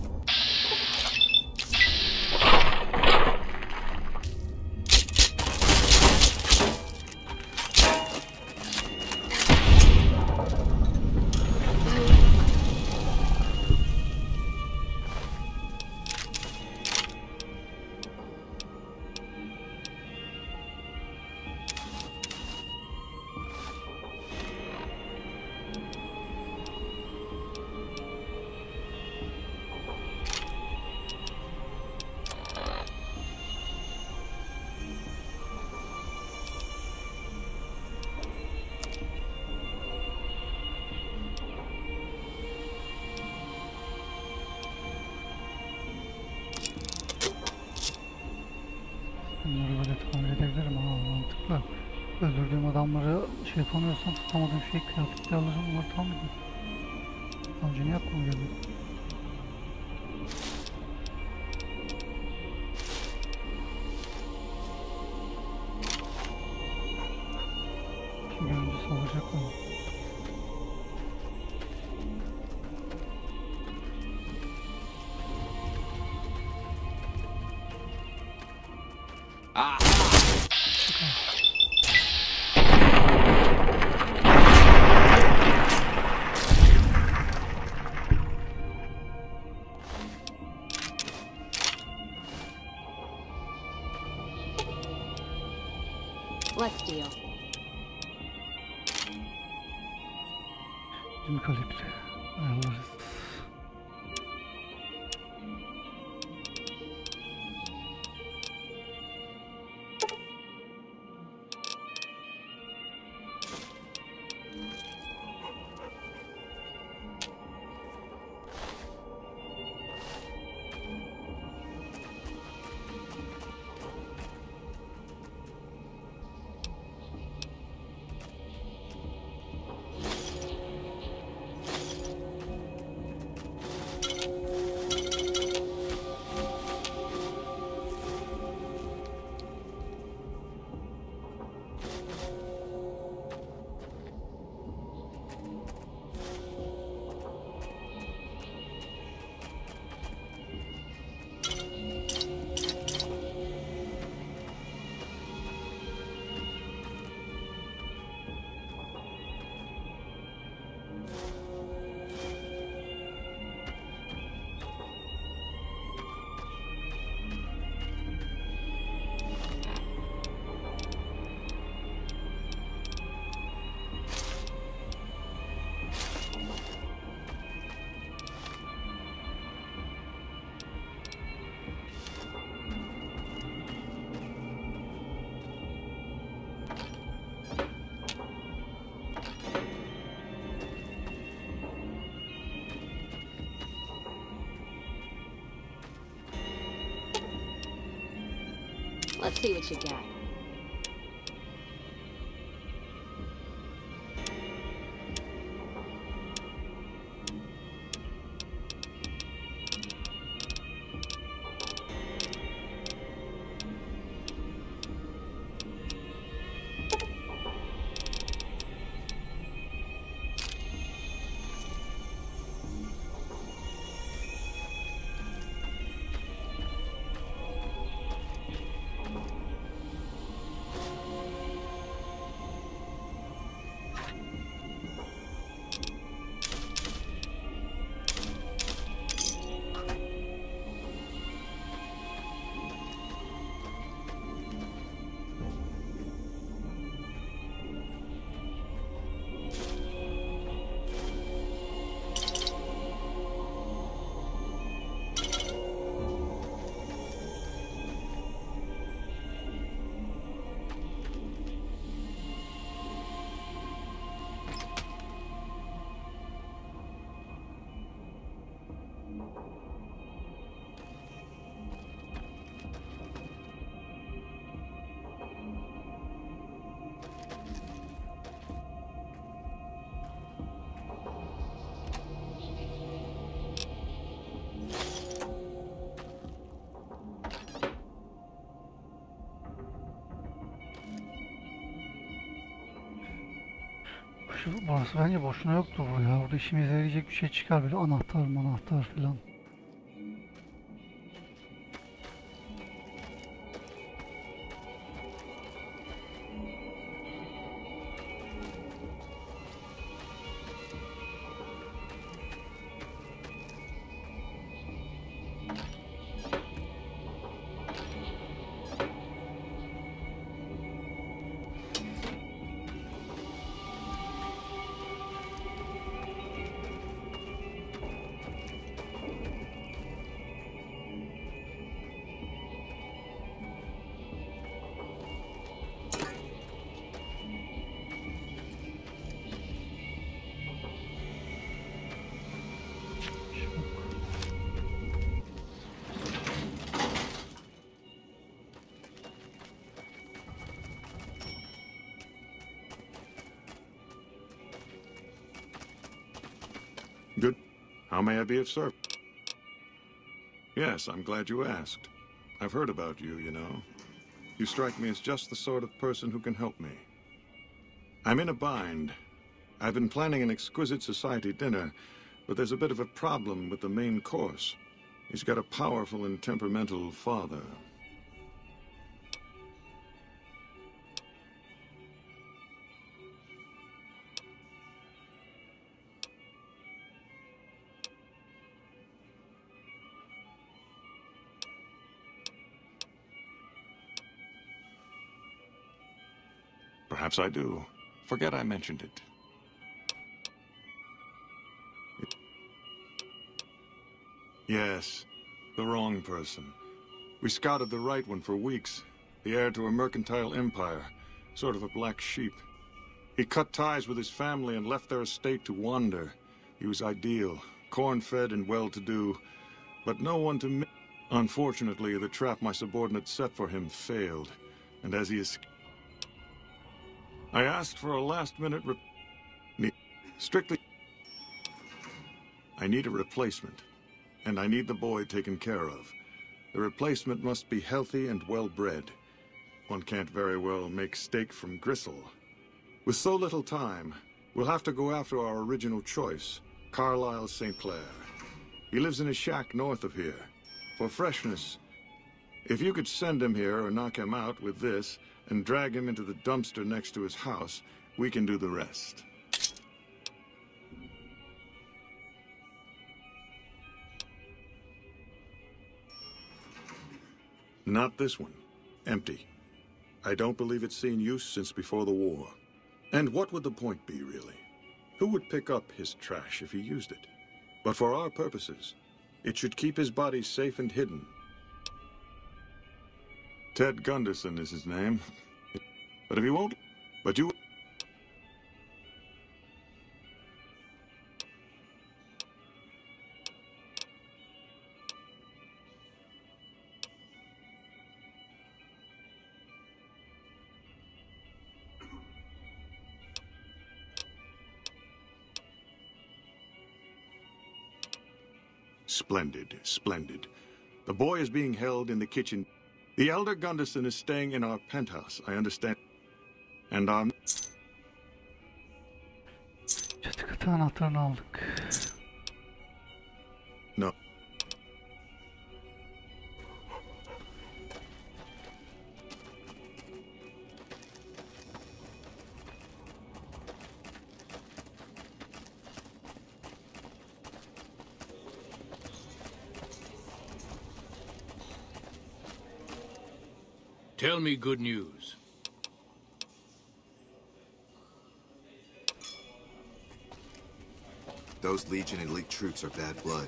Bunları böyle tamir edebilirim. Ha, mantıklı. Öldürdüğüm adamları şey yapamıyorsam tutamadığım şey kıyafetleri alırım. Bunları tamir ederim. Önce ne yapmam gerekiyor? Şimdi önce salacak onu. Let's deal. Bizim kalibre ayarlarız. Let's see what you got. Burası bence boşuna yoktur bu ya. Burada işimize yarayacak bir şey çıkar, böyle anahtar filan. How may I be of service? Yes, I'm glad you asked. I've heard about you, you know. You strike me as just the sort of person who can help me. I'm in a bind. I've been planning an exquisite society dinner, but there's a bit of a problem with the main course. He's got a powerful and temperamental father. Perhaps I do. Forget I mentioned it. Yes, the wrong person. We scouted the right one for weeks. The heir to a mercantile empire. Sort of a black sheep. He cut ties with his family and left their estate to wander. He was ideal, corn-fed and well-to-do, but no one to... Unfortunately, the trap my subordinate set for him failed, and as he escaped... I asked for a last-minute strictly... I need a replacement, and I need the boy taken care of. The replacement must be healthy and well-bred. One can't very well make steak from gristle. With so little time, we'll have to go after our original choice, Carlisle St. Clair. He lives in a shack north of here. For freshness, if you could send him here or knock him out with this, and drag him into the dumpster next to his house, we can do the rest. Not this one. Empty. I don't believe it's seen use since before the war. And what would the point be, really? Who would pick up his trash if he used it? But for our purposes, it should keep his body safe and hidden. Ted Gunderson is his name. But if he won't... But you... Splendid, splendid. The boy is being held in the kitchen. The elder Gunderson is staying in our penthouse, I understand. And our... Çatı katı anahtarını aldık. No. Tell me good news. Those Legion elite troops are bad blood.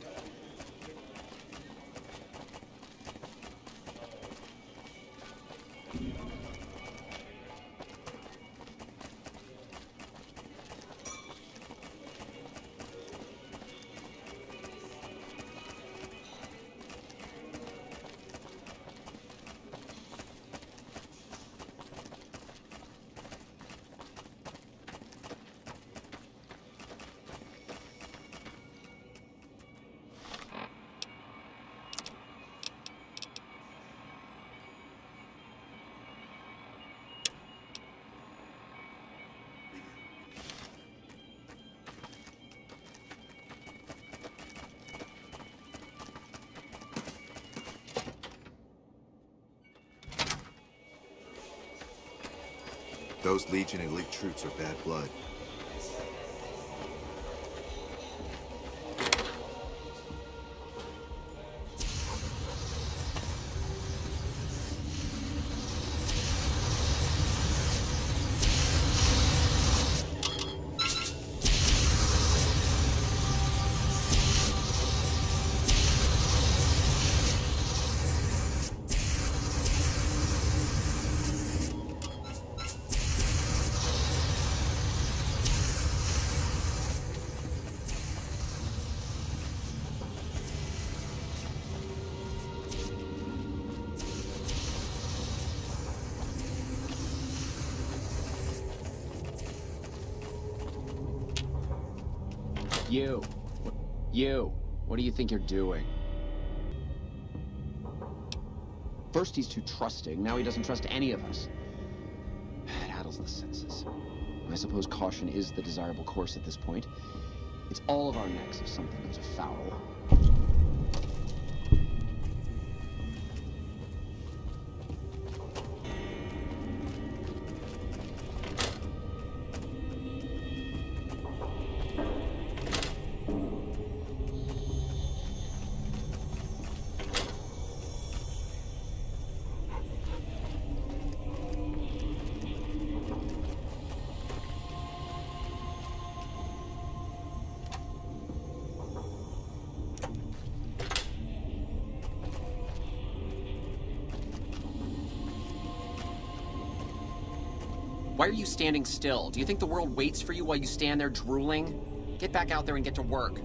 Those Legion elite troops are bad blood. You. You, what do you think you're doing? First he's too trusting, now he doesn't trust any of us. It addles the senses. I suppose caution is the desirable course at this point. It's all of our necks if something goes afoul. Why are you standing still? Do you think the world waits for you while you stand there drooling? Get back out there and get to work.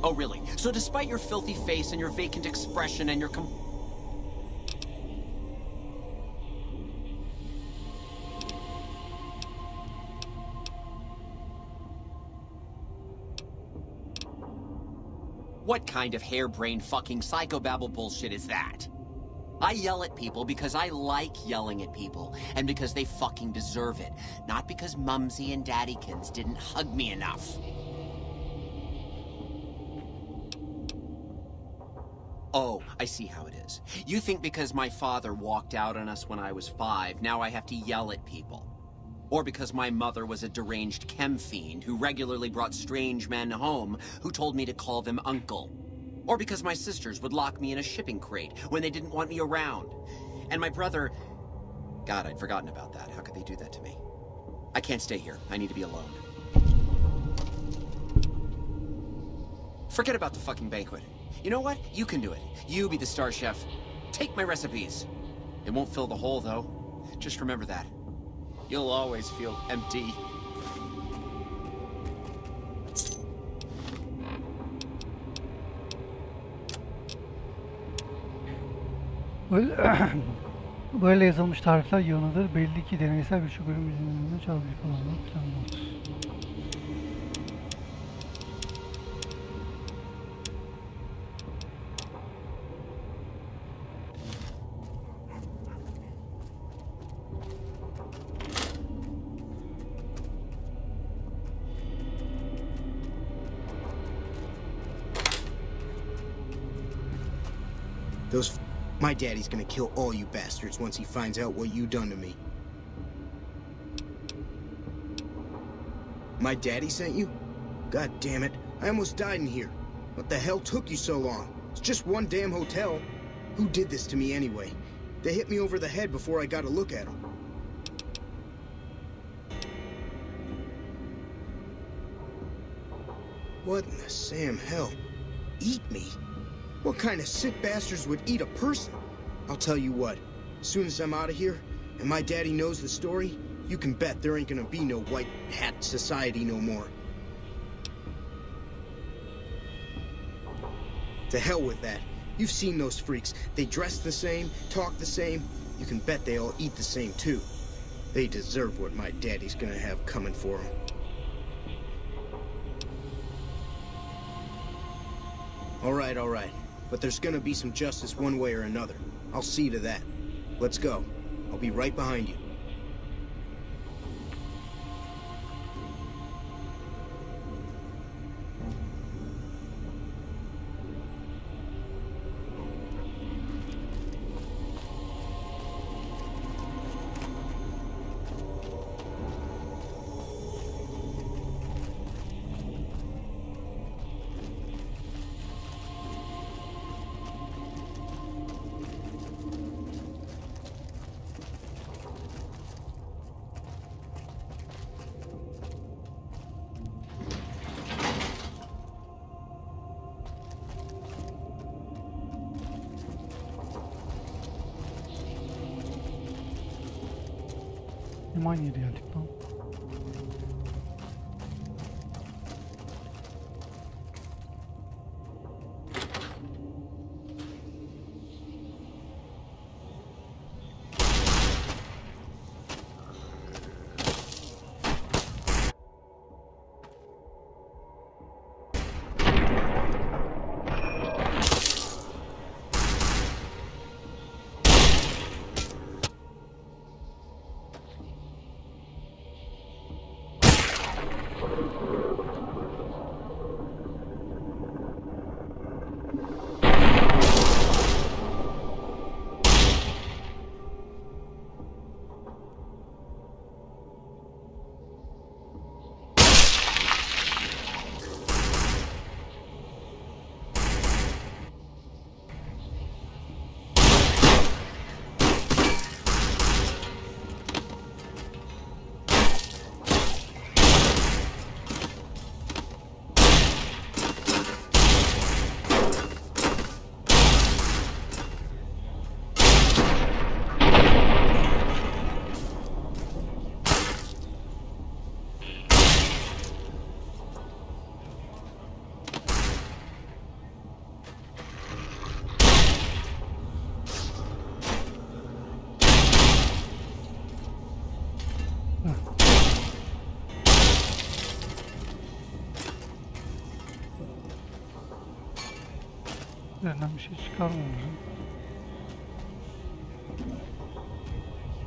Oh, really? So despite your filthy face and your vacant expression and your What kind of harebrained fucking psychobabble bullshit is that? I yell at people because I like yelling at people, and because they fucking deserve it. Not because Mumsy and Daddykins didn't hug me enough. Oh, I see how it is. You think because my father walked out on us when I was 5, now I have to yell at people. Or because my mother was a deranged chem fiend who regularly brought strange men home who told me to call them uncle. Or because my sisters would lock me in a shipping crate when they didn't want me around. And my brother... God, I'd forgotten about that. How could they do that to me? I can't stay here. I need to be alone. Forget about the fucking banquet. You know what? You can do it. You be the star chef. Take my recipes. It won't fill the hole, though. Just remember that. You'll always feel empty. Böyle yazılmış tarifler yığınıdır. Belli ki deneysel birçok bölüm üzerinde çalgı falanlar planlanır. My daddy's gonna kill all you bastards once he finds out what you done to me. My daddy sent you? God damn it, I almost died in here. What the hell took you so long? It's just one damn hotel. Who did this to me anyway? They hit me over the head before I got a look at them. What in the Sam hell? Eat me? What kind of sick bastards would eat a person? I'll tell you what, as soon as I'm out of here, and my daddy knows the story, you can bet there ain't gonna be no white hat society no more. To hell with that. You've seen those freaks. They dress the same, talk the same. You can bet they all eat the same too. They deserve what my daddy's gonna have coming for them. All right. But there's gonna be some justice one way or another. I'll see to that. Let's go. I'll be right behind you. Aynı yere geldik lan. Üzerinden bir şey çıkar mı onların?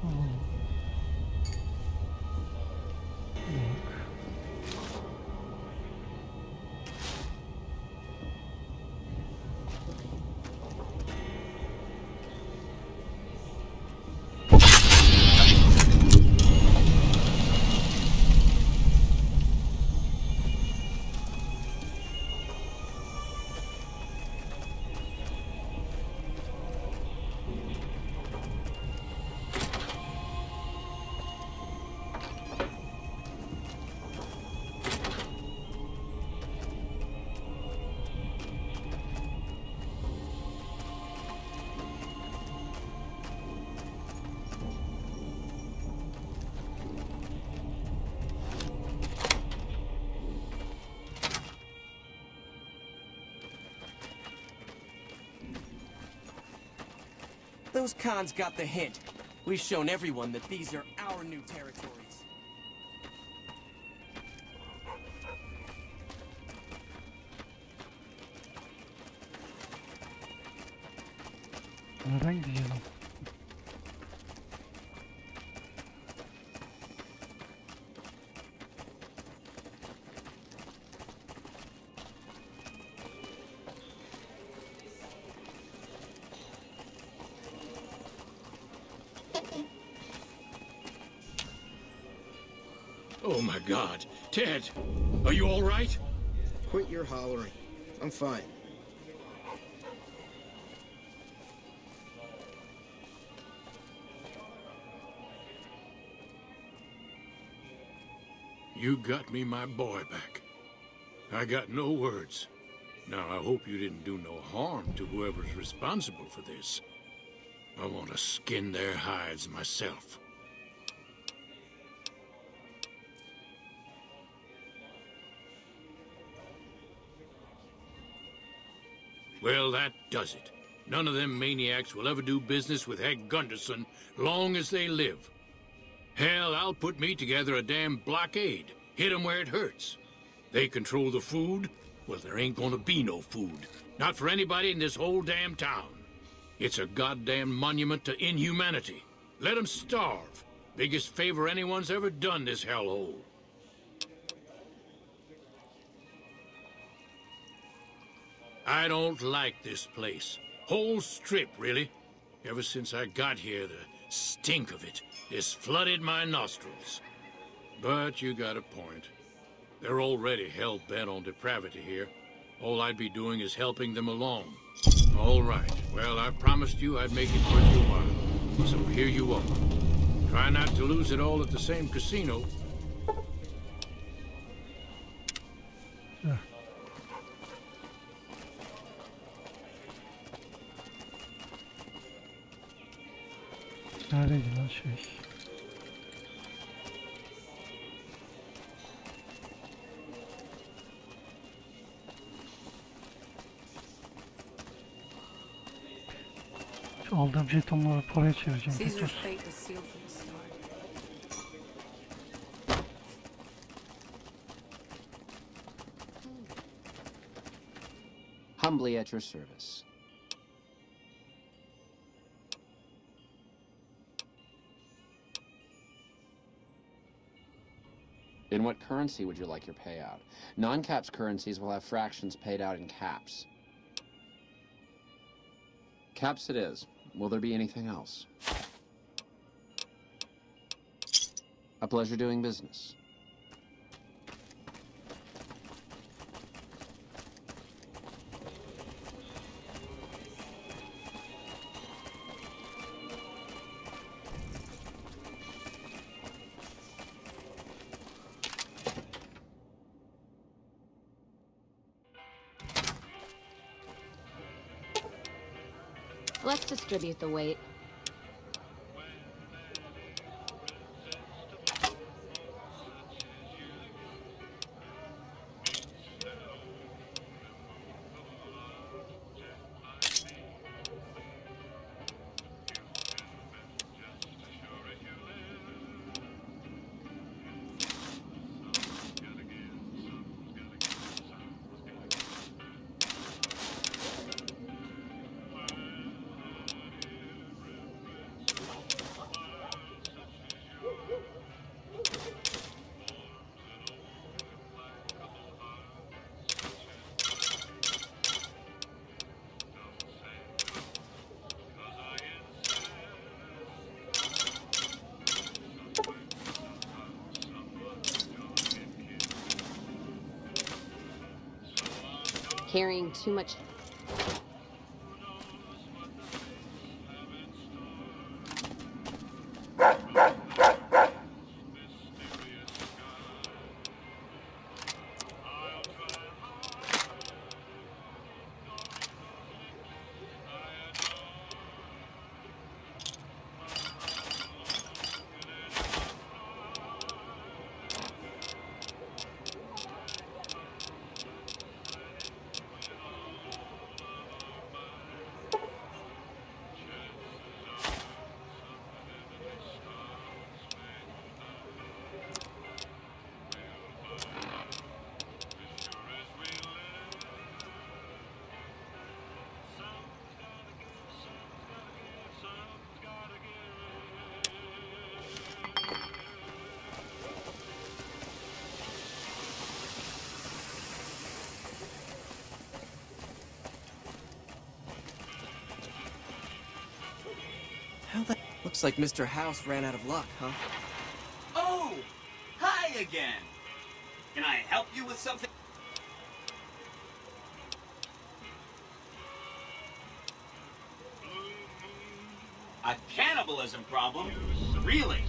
Alalım. Bak. Those cons got the hint. We've shown everyone that these are our new territories. Nereden gideceğim? Oh my God. Ted, are you all right? Quit your hollering. I'm fine. You got me my boy back. I got no words. Now, I hope you didn't do no harm to whoever's responsible for this. I want to skin their hides myself. Well, that does it. None of them maniacs will ever do business with Head Gunderson long as they live. Hell, I'll put me together a damn blockade. Hit 'em where it hurts. They control the food? Well, there ain't gonna be no food. Not for anybody in this whole damn town. It's a goddamn monument to inhumanity. Let 'em starve. Biggest favor anyone's ever done this hellhole. I don't like this place. Whole strip, really. Ever since I got here, the stink of it has flooded my nostrils. But you got a point. They're already hell-bent on depravity here. All I'd be doing is helping them along. All right. Well, I promised you I'd make it worth your while. So here you are. Try not to lose it all at the same casino. Neredeydi lan şey? Şu aldığım jetonları paraya çevireceğim. Bir dur. Humbly at your service. In what currency would you like your payout? Non-caps currencies will have fractions paid out in caps. Caps it is. Will there be anything else? A pleasure doing business. Let's distribute the weight. carrying too much. Looks like Mr. House ran out of luck, huh? Oh! Hi again! Can I help you with something? A cannibalism problem? Really?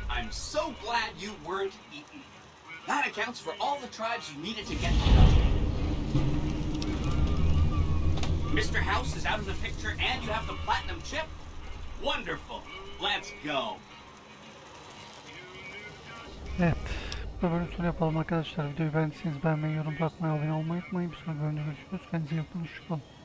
I'm so glad you weren't eaten. That accounts for all the tribes you needed to get to know. Mr. House is out of the picture and you have the platinum chip? Wonderful. Let's go. Evet. Bu bölüm sonu yapalım arkadaşlar. Videoyu beğendiyseniz beğenmeyi, yorum bırakmayı, abone olmayı unutmayın. Bir sonraki bölümde görüşürüz. Kendinize iyi bakın. Hoşçakalın.